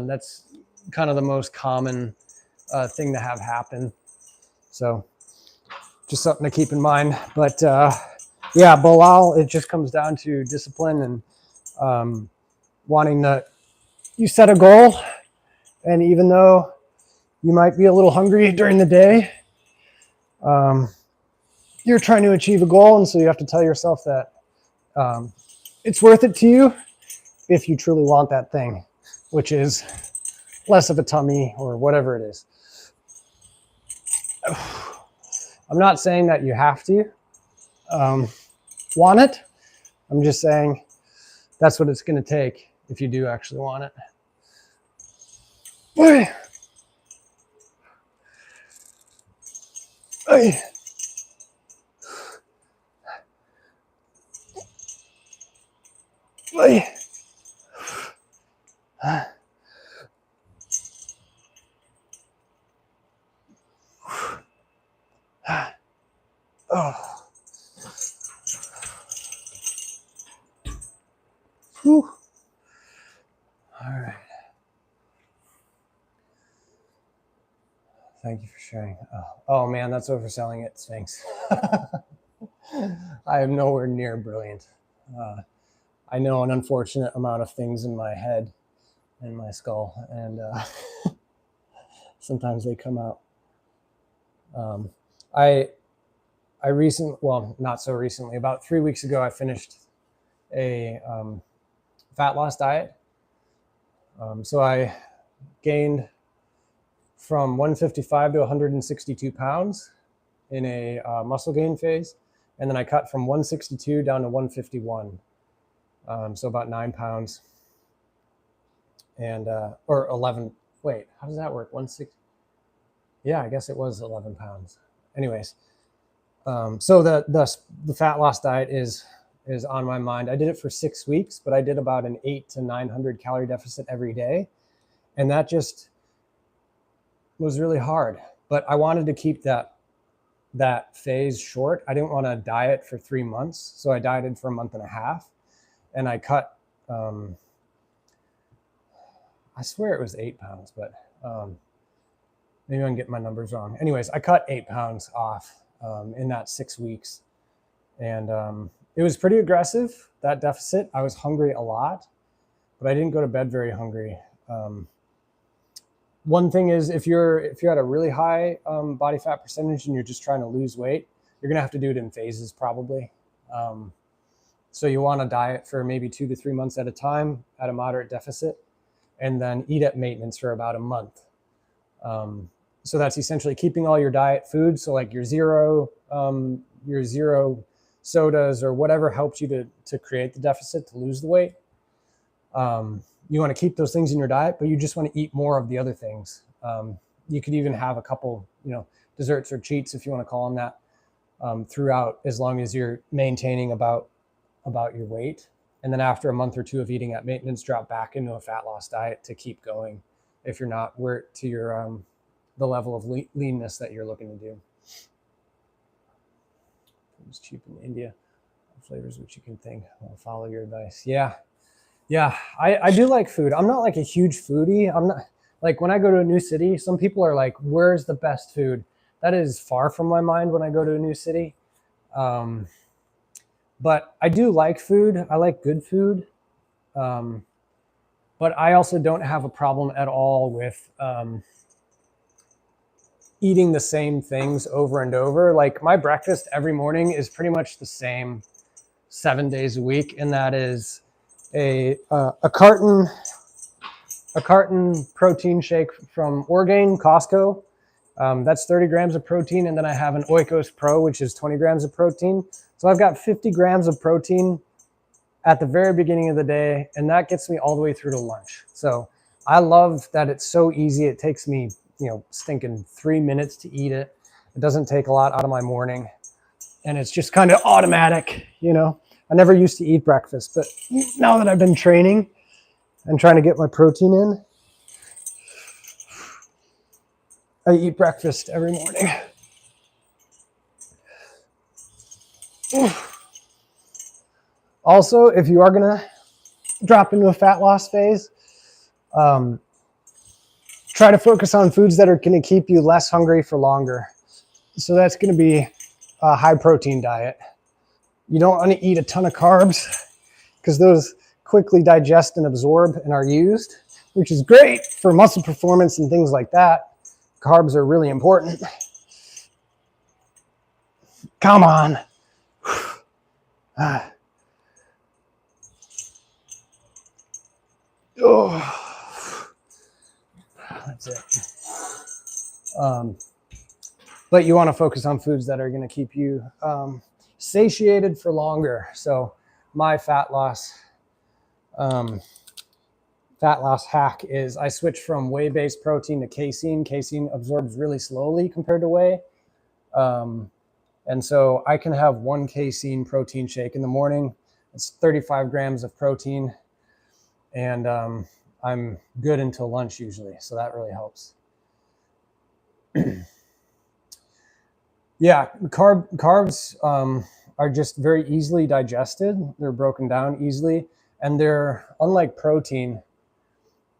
S1: That's kind of the most common thing to have happen. So just something to keep in mind. But yeah, Bilal, it just comes down to discipline and wanting to, you set a goal, and even though you might be a little hungry during the day, you're trying to achieve a goal. And so you have to tell yourself that it's worth it to you if you truly want that thing, which is less of a tummy or whatever it is. I'm not saying that you have to want it. I'm just saying that's what it's going to take if you do actually want it. Hey. Hey. Hey. Oh. Whew. All right. Thank you for sharing. Oh man, that's overselling it, Sphinx. I am nowhere near brilliant. I know an unfortunate amount of things in my head and my skull, and sometimes they come out. Not so recently, about 3 weeks ago, I finished a fat loss diet. So I gained from 155 to 162 pounds in a muscle gain phase. And then I cut from 162 down to 151. So about 9 pounds. And, or 11, wait, how does that work? 160, yeah, I guess it was 11 pounds. Anyways, so the fat loss diet is on my mind. I did it for 6 weeks, but I did about an 800 to 900 calorie deficit every day. And that just was really hard, but I wanted to keep that phase short. I didn't want to diet for 3 months. So I dieted for a month and a half, and I cut, I swear it was 8 pounds, but maybe I'm getting my numbers wrong. Anyways, I cut 8 pounds off in that 6 weeks. And it was pretty aggressive, that deficit. I was hungry a lot, but I didn't go to bed very hungry. One thing is if you're at a really high body fat percentage and you're just trying to lose weight, you're gonna have to do it in phases probably. So you want to diet for maybe 2 to 3 months at a time at a moderate deficit, and then eat at maintenance for about a month. So that's essentially keeping all your diet food. So like your zero sodas or whatever helps you to create the deficit, to lose the weight. You want to keep those things in your diet, but you just want to eat more of the other things. You could even have a couple, desserts or cheats, if you want to call them that, throughout, as long as you're maintaining about your weight. And then after a month or two of eating at maintenance, drop back into a fat loss diet to keep going if you're not to your the level of leanness that you're looking to do. It's cheap in India. Flavors which you can think. I'll follow your advice. Yeah, I do like food. I'm not like a huge foodie. I'm not like, when I go to a new city, some people are like, where's the best food? That is far from my mind when I go to a new city. But I do like food. I like good food. But I also don't have a problem at all with eating the same things over and over. Like, my breakfast every morning is pretty much the same 7 days a week. And that is a carton protein shake from Orgain, Costco. That's 30 grams of protein. And then I have an Oikos Pro, which is 20 grams of protein. So I've got 50 grams of protein at the very beginning of the day, and that gets me all the way through to lunch. So I love that it's so easy. It takes me, stinking 3 minutes to eat it. It doesn't take a lot out of my morning, and it's just kind of automatic. I never used to eat breakfast, but now that I've been training and trying to get my protein in, I eat breakfast every morning. Also, if you are going to drop into a fat loss phase, try to focus on foods that are going to keep you less hungry for longer. So that's going to be a high protein diet. You don't want to eat a ton of carbs because those quickly digest and absorb and are used, which is great for muscle performance and things like that. Carbs are really important. Come on. Oh, that's it. But you want to focus on foods that are going to keep you satiated for longer. So my fat loss hack is I switch from whey-based protein to casein. Casein absorbs really slowly compared to whey. And so I can have one casein protein shake in the morning. It's 35 grams of protein. And I'm good until lunch usually. So that really helps. Yeah, carbs are just very easily digested. They're broken down easily. And they're, unlike protein,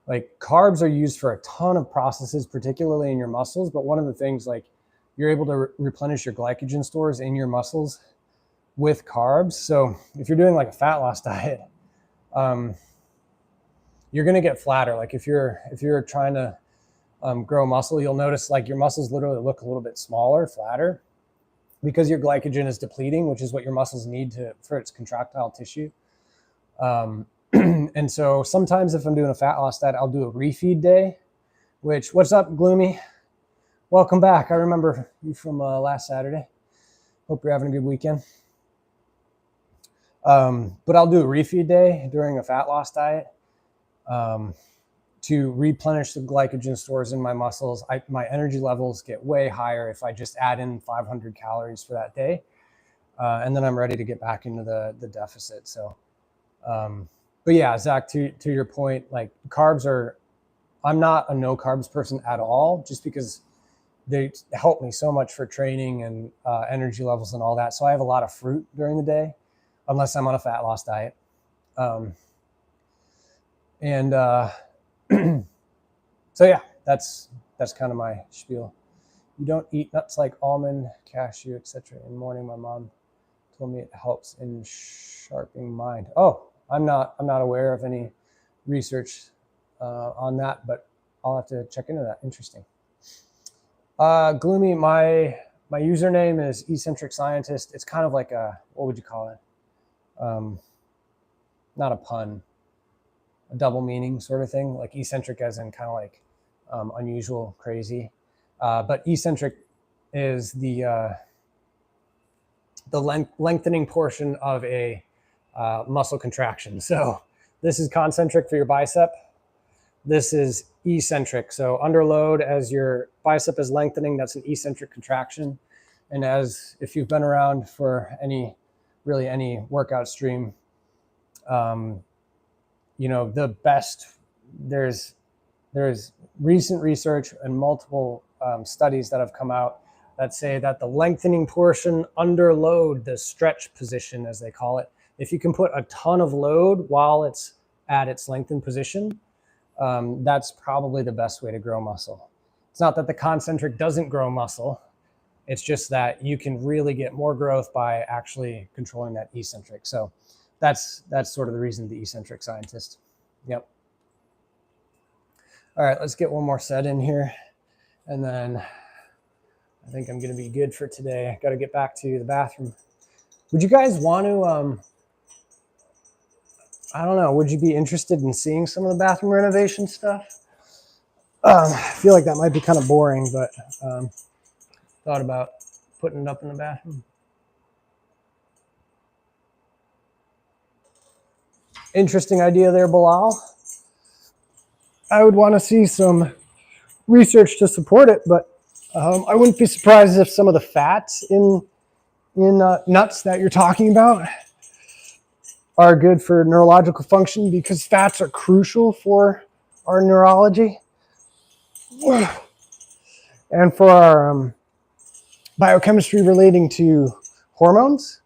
S1: like, carbs are used for a ton of processes, particularly in your muscles. But one of the things, like, you're able to replenish your glycogen stores in your muscles with carbs. So if you're doing like a fat loss diet, you're going to get flatter. Like, if you're trying to grow muscle, you'll notice like your muscles literally look a little bit smaller, flatter, because your glycogen is depleting, which is what your muscles need for its contractile tissue. And so sometimes if I'm doing a fat loss diet, I'll do a refeed day, which, what's up, Gloomy? Welcome back. I remember you from last Saturday. Hope you're having a good weekend. But I'll do a refeed day during a fat loss diet to replenish the glycogen stores in my muscles. My energy levels get way higher if I just add in 500 calories for that day. And then I'm ready to get back into the deficit. So, but yeah, Zach, to your point, like, I'm not a no carbs person at all, just because they help me so much for training and energy levels and all that. So I have a lot of fruit during the day, unless I'm on a fat loss diet. So yeah, that's kind of my spiel. You don't eat nuts like almond, cashew, etc. in the morning. My mom told me it helps in sharpening mind. Oh, I'm not aware of any research on that, but I'll have to check into that. Interesting. Gloomy, my username is eccentric scientist. It's kind of like a, what would you call it? Not a pun, a double meaning sort of thing, like eccentric as in kind of like unusual, crazy. But eccentric is the lengthening portion of a muscle contraction. So this is concentric for your bicep. This is eccentric. So under load, as your bicep is lengthening, that's an eccentric contraction. And as if you've been around for any workout stream, you know, the best, there's recent research and multiple studies that have come out that say that the lengthening portion under load, the stretch position as they call it, if you can put a ton of load while it's at its lengthened position, that's probably the best way to grow muscle. It's not that the concentric doesn't grow muscle. It's just that you can really get more growth by actually controlling that eccentric. So that's sort of the reason, the eccentric scientist. Yep. All right, let's get one more set in here. And then I think I'm going to be good for today. I got to get back to the bathroom. Would you guys want to, I don't know, would you be interested in seeing some of the bathroom renovation stuff? I feel like that might be kind of boring, but thought about putting it up in the bathroom. Interesting idea there, Bilal. I would want to see some research to support it, but I wouldn't be surprised if some of the fats in nuts that you're talking about are good for neurological function, because fats are crucial for our neurology and for our biochemistry relating to hormones.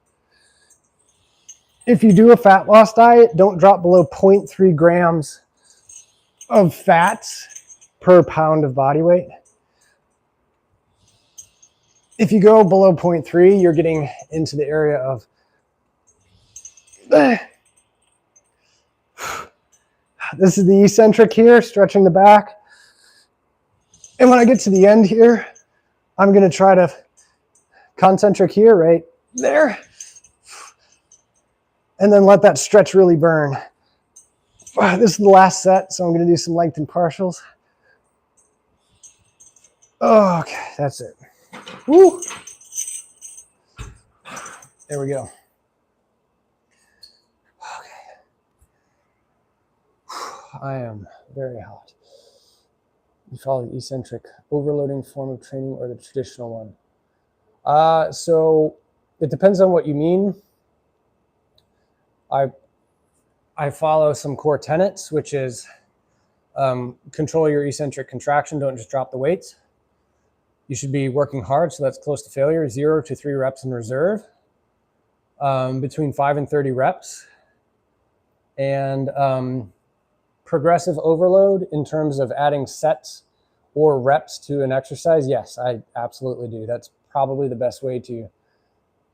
S1: If you do a fat loss diet, don't drop below 0.3 grams of fats per pound of body weight. If you go below 0.3, you're getting into the area of this is the eccentric here, stretching the back. And when I get to the end here, I'm going to try to concentric here, right there. And then let that stretch really burn. This is the last set, so I'm going to do some lengthened partials. Oh, okay, that's it. Woo. There we go. Okay. I am very hot. You follow the eccentric overloading form of training or the traditional one? So it depends on what you mean. I follow some core tenets, which is control your eccentric contraction. Don't just drop the weights. You should be working hard, so that's close to failure. 0 to 3 reps in reserve, between 5 and 30 reps. And progressive overload in terms of adding sets or reps to an exercise, yes, I absolutely do. That's probably the best way to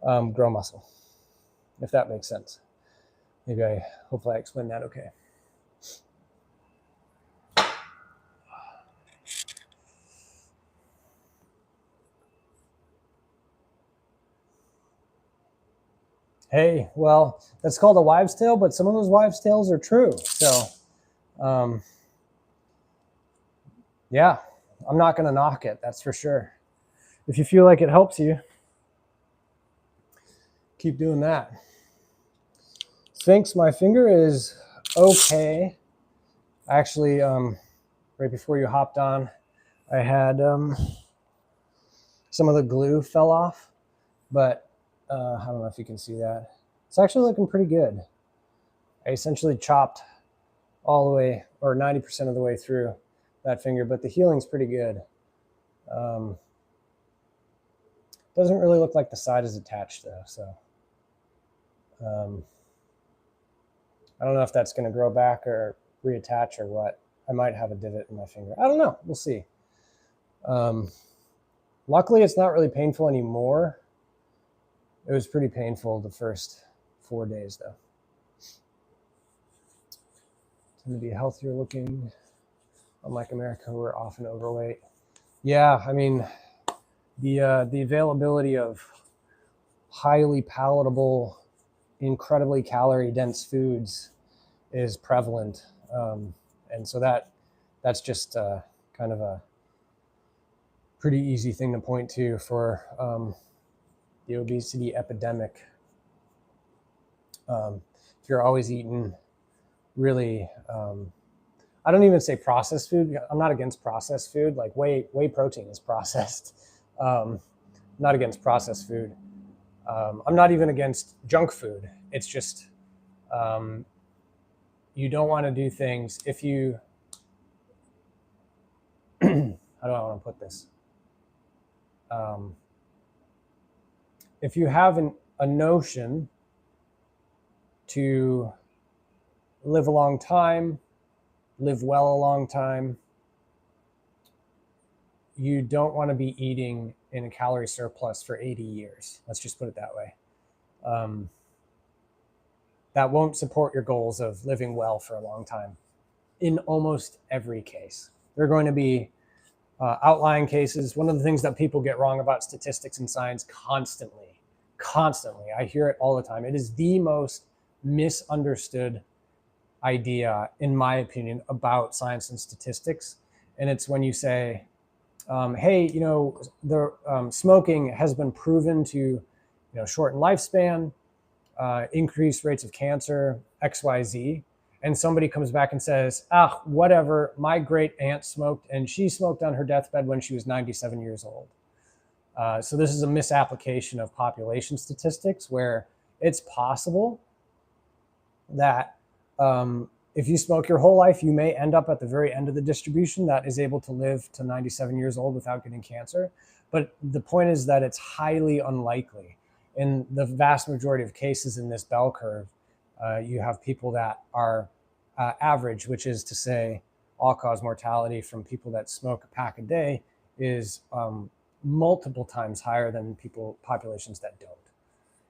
S1: grow muscle, if that makes sense. Hopefully I explained that okay. Hey, well, that's called a wives' tale, but some of those wives' tales are true. So, yeah, I'm not going to knock it, that's for sure. If you feel like it helps you, keep doing that. Sphinx, my finger is okay. Actually, right before you hopped on, I had some of the glue fell off, but I don't know if you can see that. It's actually looking pretty good. I essentially chopped all the way, or 90% of the way through that finger, but the healing's pretty good. Doesn't really look like the side is attached though, so I don't know if that's going to grow back or reattach or what. I might have a divot in my finger. I don't know. We'll see. Luckily, it's not really painful anymore. It was pretty painful the first 4 days, though. Tend to be healthier looking. Unlike America, we're often overweight. Yeah, I mean, the availability of highly palatable, incredibly calorie-dense foods is prevalent, and so that's just kind of a pretty easy thing to point to for the obesity epidemic. If you're always eating really, I don't even say processed food. I'm not against processed food. Like whey protein is processed. I'm not against processed food. I'm not even against junk food. It's just you don't want to do things if you, how do I want to put this? If you have a notion to live a long time, live well a long time, you don't want to be eating in a calorie surplus for 80 years. Let's just put it that way. That won't support your goals of living well for a long time in almost every case. There are going to be outlying cases. One of the things that people get wrong about statistics and science constantly, I hear it all the time. It is the most misunderstood idea, in my opinion, about science and statistics. And it's when you say, hey, the smoking has been proven to, shorten lifespan, increase rates of cancer, XYZ. And somebody comes back and says, whatever, my great aunt smoked and she smoked on her deathbed when she was 97 years old. So this is a misapplication of population statistics where it's possible that if you smoke your whole life, you may end up at the very end of the distribution that is able to live to 97 years old without getting cancer. But the point is that it's highly unlikely. In the vast majority of cases in this bell curve, you have people that are average, which is to say all-cause mortality from people that smoke a pack a day is multiple times higher than populations that don't.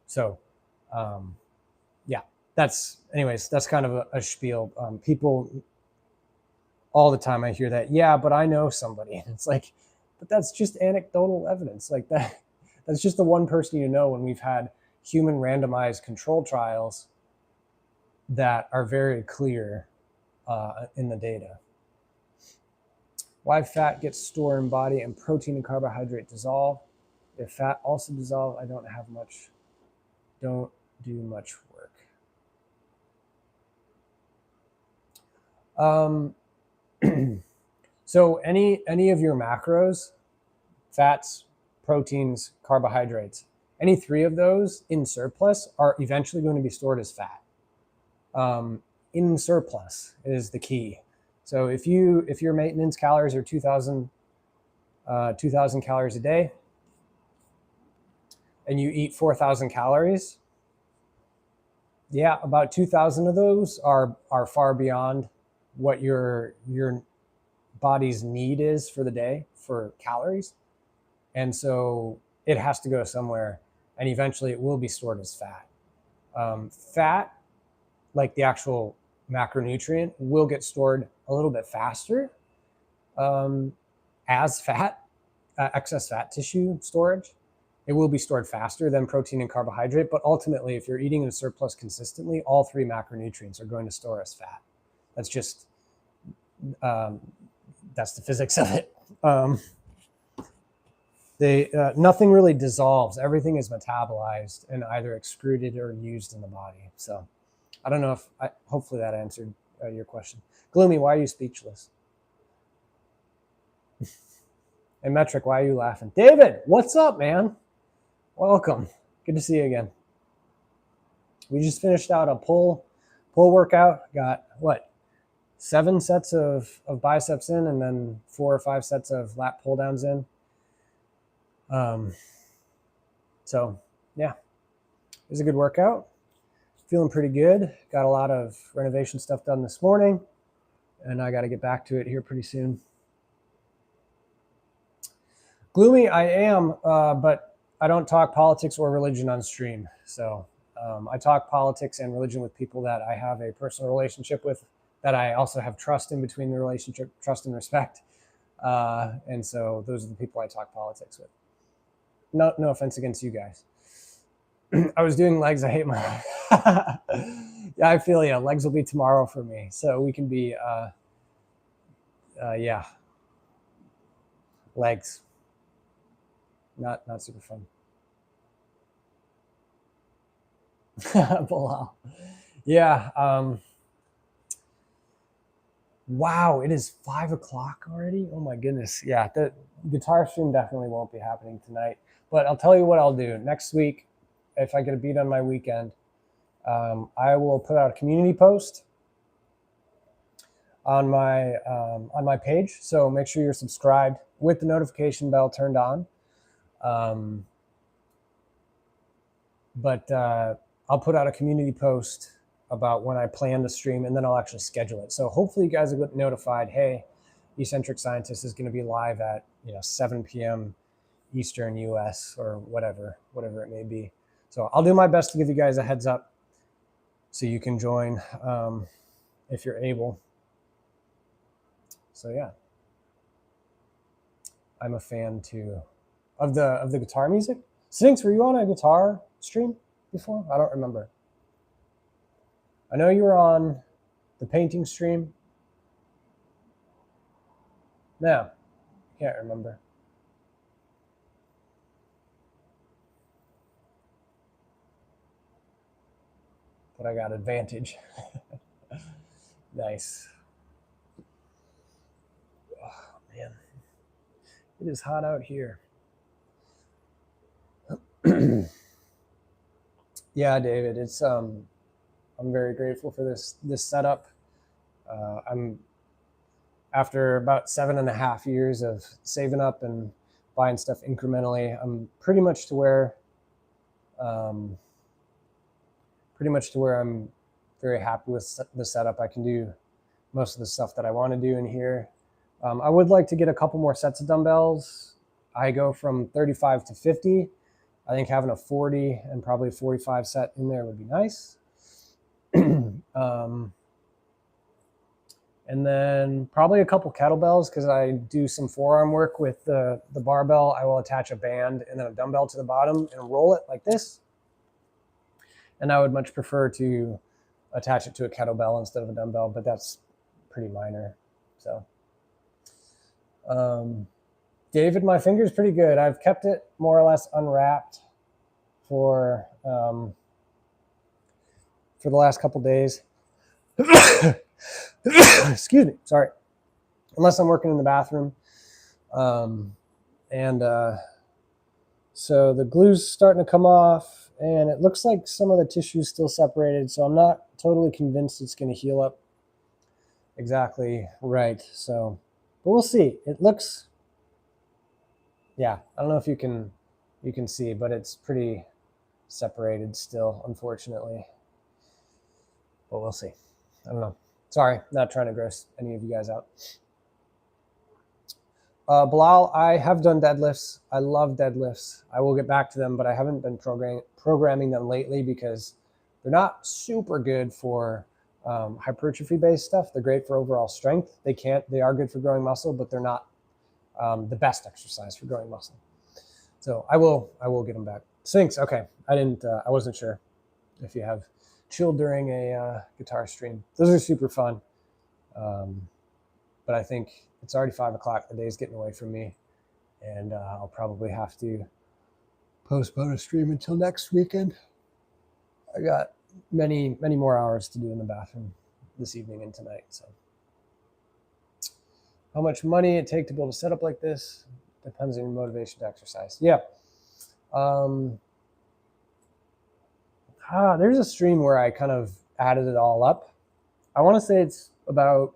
S1: So, yeah, that's kind of a spiel. People all the time, I hear that, yeah, but I know somebody. And it's like, but that's just anecdotal evidence. Like that's just the one person when we've had human randomized control trials that are very clear in the data. Why fat gets stored in body and protein and carbohydrate dissolve. If fat also dissolve, I don't do much work. So any of your macros, fats, proteins, carbohydrates, any three of those in surplus are eventually going to be stored as fat. In surplus is the key. So if your maintenance calories are 2,000 calories a day, and you eat 4,000 calories, yeah, about 2,000 of those are far beyond what your body's need is for the day for calories, and so it has to go somewhere, and eventually it will be stored as fat. Fat, like the actual macronutrient, will get stored a little bit faster as fat, excess fat tissue storage. It will be stored faster than protein and carbohydrate, but ultimately, if you're eating in a surplus consistently, all three macronutrients are going to store as fat. That's just, that's the physics of it. Nothing really dissolves. Everything is metabolized and either excreted or used in the body. So I don't know hopefully that answered your question. Gloomy, why are you speechless? And Metric, why are you laughing? David, what's up, man? Welcome. Good to see you again. We just finished out a pull workout. Got 7 sets of biceps in, and then 4 or 5 sets of lat pull downs in. So yeah, it was a good workout. Feeling pretty good. Got a lot of renovation stuff done this morning, and I got to get back to it here pretty soon. Gloomy, I am, but I don't talk politics or religion on stream. So I talk politics and religion with people that I have a personal relationship with that I also have trust in between the relationship, trust and respect. And so those are the people I talk politics with. No offense against you guys. I was doing legs. I hate my. Yeah, I feel you. Legs will be tomorrow for me, so we can be. Yeah, legs. Not super fun. Bilal. Yeah. Wow, it is 5 o'clock already. Oh my goodness. Yeah, the guitar stream definitely won't be happening tonight. But I'll tell you what I'll do next week. If I get a beat on my weekend, I will put out a community post on my page. So make sure you're subscribed with the notification bell turned on. But I'll put out a community post about when I plan to stream, and then I'll actually schedule it. So hopefully you guys will get notified, hey, Eccentric Scientist is going to be live at 7 p.m. Eastern US or whatever it may be. So I'll do my best to give you guys a heads up so you can join if you're able. So yeah, I'm a fan too of the guitar music. Sinks, were you on a guitar stream before? I don't remember. I know you were on the painting stream. No, can't remember. But I got advantage. Nice. Oh, man. It is hot out here. Yeah, David, it's I'm very grateful for this setup. I'm after about 7.5 years of saving up and buying stuff incrementally. I'm pretty much to where I'm very happy with the setup. I can do most of the stuff that I want to do in here. I would like to get a couple more sets of dumbbells. I go from 35 to 50. I think having a 40 and probably a 45 set in there would be nice. And then probably a couple kettlebells because I do some forearm work with the barbell. I will attach a band and then a dumbbell to the bottom and roll it like this. And I would much prefer to attach it to a kettlebell instead of a dumbbell, but that's pretty minor. So, David, my finger's pretty good. I've kept it more or less unwrapped for the last couple days. Excuse me, sorry. Unless I'm working in the bathroom. So the glue's starting to come off, and it looks like some of the tissue's still separated, so I'm not totally convinced it's going to heal up exactly right. So, but we'll see. It looks, yeah, I don't know if you can see, but it's pretty separated still, unfortunately. But we'll see. I don't know. Sorry, not trying to gross any of you guys out. Bilal, I have done deadlifts. I love deadlifts. I will get back to them, but I haven't been programming them lately because they're not super good for hypertrophy-based stuff. They're great for overall strength. They are good for growing muscle, but they're not the best exercise for growing muscle. So I will get them back. Sphinx, okay. I wasn't sure if you have chilled during a guitar stream. Those are super fun. But I think it's already 5 o'clock. The day's getting away from me, and I'll probably have to postpone a stream until next weekend. I got many more hours to do in the bathroom this evening and tonight. So, how much money it take to build a setup like this depends on your motivation to exercise. Yeah. There's a stream where I kind of added it all up. I want to say it's about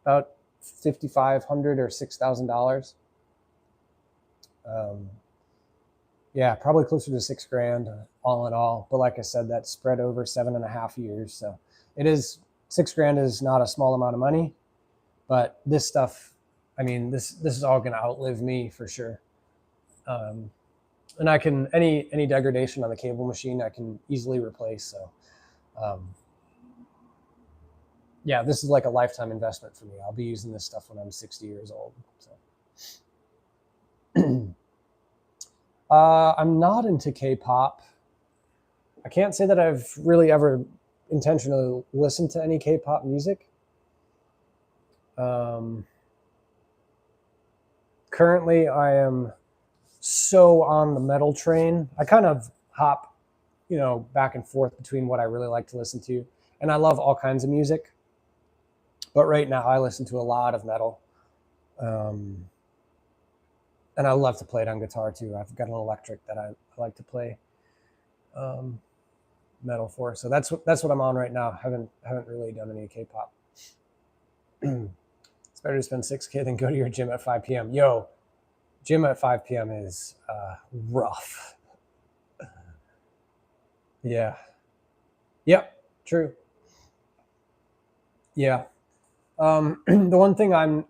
S1: $5,500 or $6,000. Yeah, probably closer to $6,000 all in all. But like I said, that's spread over 7.5 years. So it is $6,000 is not a small amount of money, but this stuff, I mean, this is all going to outlive me for sure. And I can any degradation on the cable machine I can easily replace. So yeah, this is like a lifetime investment for me. I'll be using this stuff when I'm 60 years old. So. I'm not into K-pop. I can't say that I've really ever intentionally listened to any K-pop music. Currently, I am so on the metal train. I kind of hop, back and forth between what I really like to listen to, and I love all kinds of music. But right now, I listen to a lot of metal, and I love to play it on guitar too. I've got an electric that I like to play metal for. So that's what I'm on right now. Haven't really done any K-pop. It's better to spend $6K than go to your gym at 5 p.m. Yo, gym at 5 p.m. is rough. Yeah. Yep. True. Yeah. The one thing I'm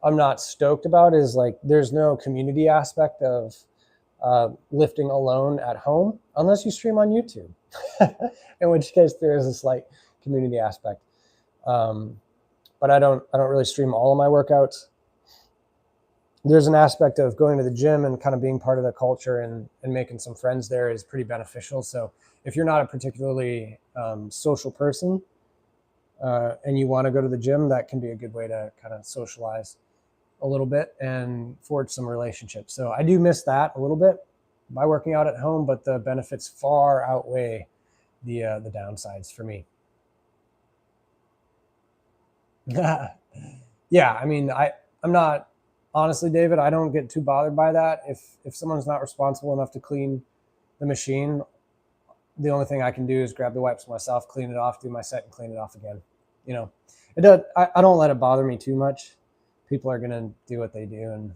S1: not stoked about is like there's no community aspect of lifting alone at home unless you stream on YouTube, in which case there is a slight community aspect. But I don't really stream all of my workouts. There's an aspect of going to the gym and kind of being part of the culture and making some friends there is pretty beneficial. So if you're not a particularly social person and you want to go to the gym, that can be a good way to kind of socialize a little bit and forge some relationships. So I do miss that a little bit by working out at home, but the benefits far outweigh the downsides for me. Yeah, I mean, I'm not, honestly, David, I don't get too bothered by that. If someone's not responsible enough to clean the machine, the only thing I can do is grab the wipes myself, clean it off, do my set, and clean it off again. It does. I don't let it bother me too much. People are gonna do what they do, and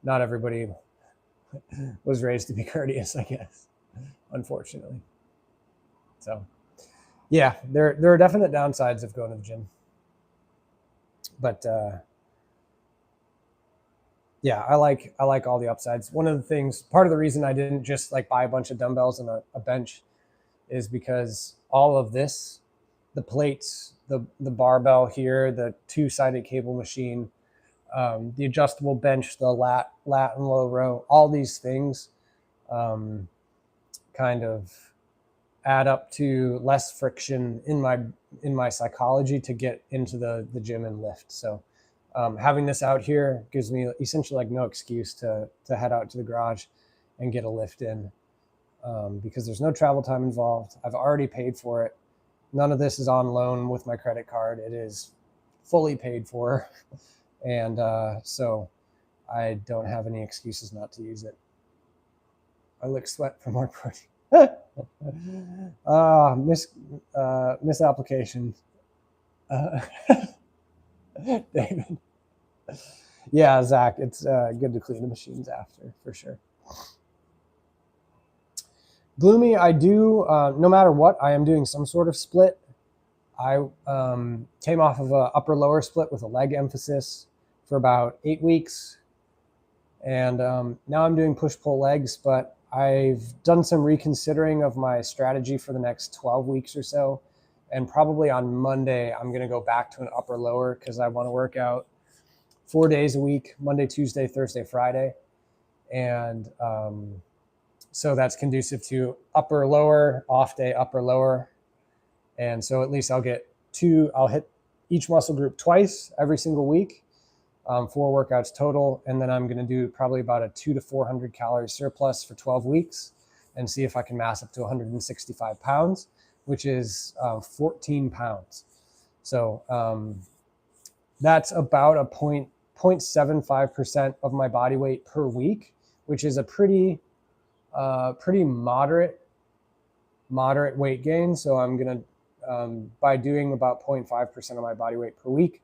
S1: not everybody was raised to be courteous, I guess, unfortunately. So, yeah, there are definite downsides of going to the gym, but yeah, I like all the upsides. One of the things, part of the reason I didn't just like buy a bunch of dumbbells and a bench is because all of this, the plates, the barbell here, the two-sided cable machine, the adjustable bench, the lat and low row, all these things kind of add up to less friction in my psychology to get into the gym and lift. So having this out here gives me essentially like no excuse to head out to the garage and get a lift in because there's no travel time involved. I've already paid for it. None of this is on loan with my credit card. It is fully paid for. And so I don't have any excuses not to use it. I lick sweat for more protein. Misapplication. David. Yeah, Zach, it's good to clean the machines after, for sure. Gloomy, I do, no matter what, I am doing some sort of split. I came off of a upper-lower split with a leg emphasis for about 8 weeks. And now I'm doing push-pull legs, but I've done some reconsidering of my strategy for the next 12 weeks or so. And probably on Monday, I'm going to go back to an upper-lower because I want to work out 4 days a week, Monday, Tuesday, Thursday, Friday. And so that's conducive to upper-lower, off day, upper-lower. And so at least I'll hit each muscle group twice every single week, 4 workouts total. And then I'm going to do probably about a 200 to 400 calorie surplus for 12 weeks and see if I can mass up to 165 pounds, which is 14 pounds. So that's about a 0.75% of my body weight per week, which is a pretty moderate weight gain. So I'm going to, by doing about 0.5% of my body weight per week,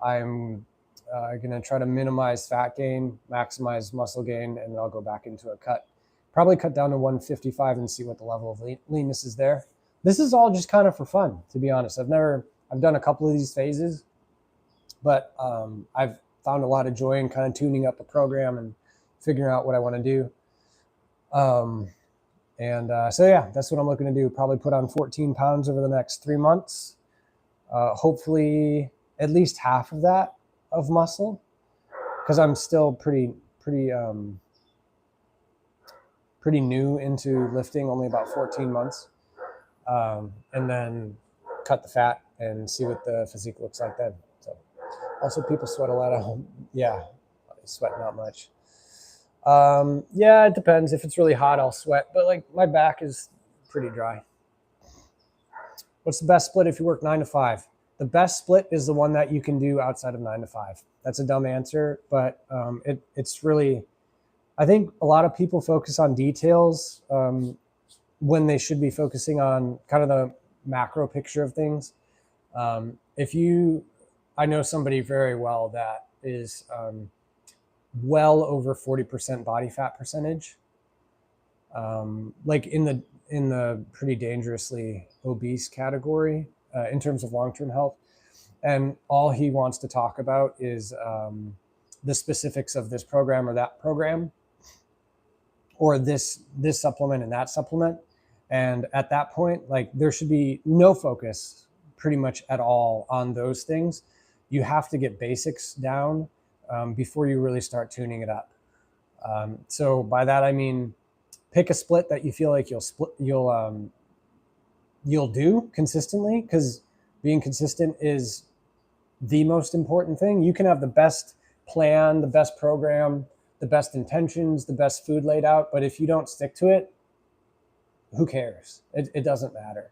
S1: I'm going to try to minimize fat gain, maximize muscle gain, and then I'll go back into a cut. Probably cut down to 155 and see what the level of leanness is there. This is all just kind of for fun, to be honest. I've done a couple of these phases, but I've found a lot of joy in kind of tuning up a program and figuring out what I want to do. And so yeah, that's what I'm looking to do. Probably put on 14 pounds over the next 3 months. Hopefully at least half of that of muscle, because I'm still pretty new into lifting, only about 14 months. And then cut the fat and see what the physique looks like then. So also people sweat a lot at home. Yeah, I sweat not much. Yeah, it depends. If it's really hot, I'll sweat, but like my back is pretty dry. What's the best split if you work 9 to 5? The best split is the one that you can do outside of 9 to 5. That's a dumb answer, but it's really, I think a lot of people focus on details when they should be focusing on kind of the macro picture of things. I know somebody very well that is well over 40% body fat percentage, like in the pretty dangerously obese category in terms of long-term health. And all he wants to talk about is the specifics of this program or that program, or this supplement and that supplement. And at that point, like, there should be no focus pretty much at all on those things. You have to get basics down before you really start tuning it up. So by that, I mean, pick a split that you feel like you'll do consistently, because being consistent is the most important thing. You can have the best plan, the best program, the best intentions, the best food laid out, but if you don't stick to it, who cares? It doesn't matter.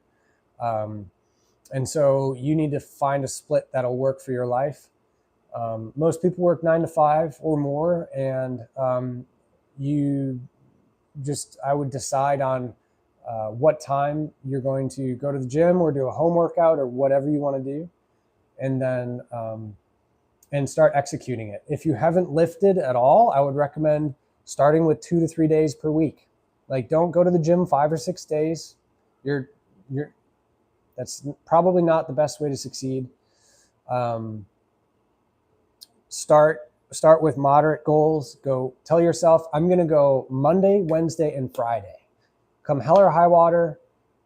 S1: And so you need to find a split that'll work for your life. Most people work 9 to 5 or more, and I would decide on what time you're going to go to the gym or do a home workout or whatever you want to do, and then and start executing it. If you haven't lifted at all, I would recommend starting with 2 to 3 days per week. Like, don't go to the gym 5 or 6 days. That's probably not the best way to succeed. Start with moderate goals. Go tell yourself, I'm going to go Monday, Wednesday, and Friday. Come hell or high water,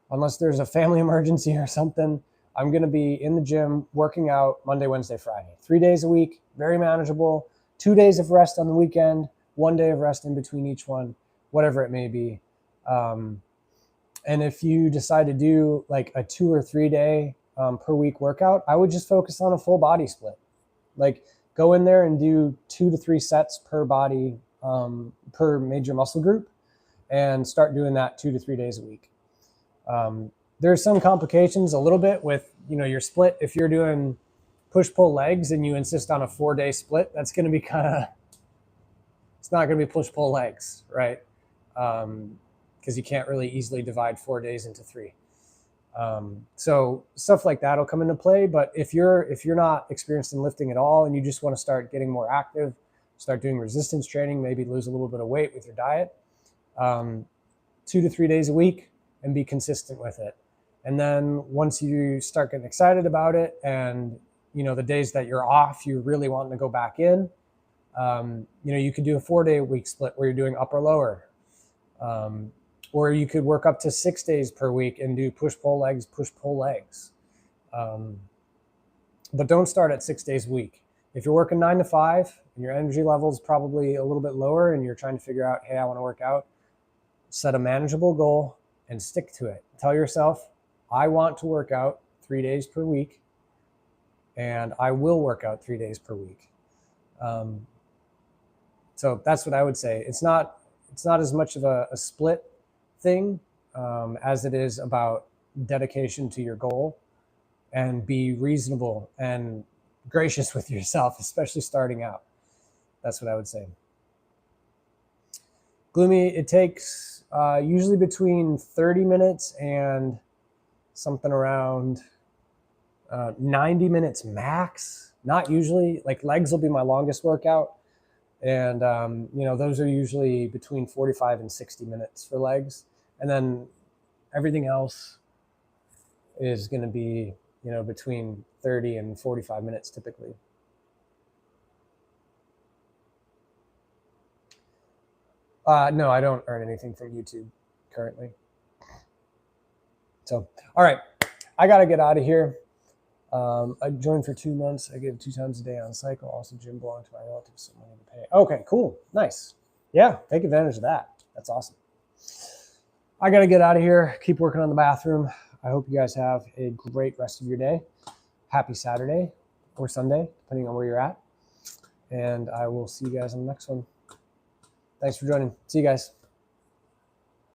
S1: unless there's a family emergency or something, I'm going to be in the gym working out Monday, Wednesday, Friday. 3 days a week, very manageable. 2 days of rest on the weekend, 1 day of rest in between each one, whatever it may be. And if you decide to do like a 2 or 3 day per week workout, I would just focus on a full body split. Like, go in there and do 2 to 3 sets per body, per major muscle group, and start doing that 2 to 3 days a week. There's some complications a little bit with, your split. If you're doing push-pull legs and you insist on a 4-day split, that's going to be it's not going to be push-pull legs, right? Because you can't really easily divide 4 days into 3. So stuff like that will come into play. But if you're not experienced in lifting at all and you just want to start getting more active, start doing resistance training, maybe lose a little bit of weight with your diet, 2 to 3 days a week, and be consistent with it. And then once you start getting excited about it, and the days that you're off, you're really wanting to go back in, you could do a 4-day a week split where you're doing upper lower. Or you could work up to 6 days per week and do push-pull legs. But don't start at 6 days a week. If you're working 9 to 5 and your energy level is probably a little bit lower and you're trying to figure out, hey, I want to work out, set a manageable goal and stick to it. Tell yourself, I want to work out 3 days per week, and I will work out 3 days per week. So that's what I would say. It's not as much of a split thing as it is about dedication to your goal, and be reasonable and gracious with yourself, especially starting out. That's what I would say. Gloomy, it takes usually between 30 minutes and something around 90 minutes max. Not usually. Like, legs will be my longest workout. And, those are usually between 45 and 60 minutes for legs. And then everything else is going to be, between 30 and 45 minutes typically. No, I don't earn anything from YouTube currently. So, all right, I got to get out of here. I joined for 2 months. I get 2 times a day on cycle. Also, gym belonged to my relatives, so money to pay. Okay, cool. Nice. Yeah, take advantage of that. That's awesome. I got to get out of here. Keep working on the bathroom. I hope you guys have a great rest of your day. Happy Saturday or Sunday, depending on where you're at. And I will see you guys on the next one. Thanks for joining. See you guys.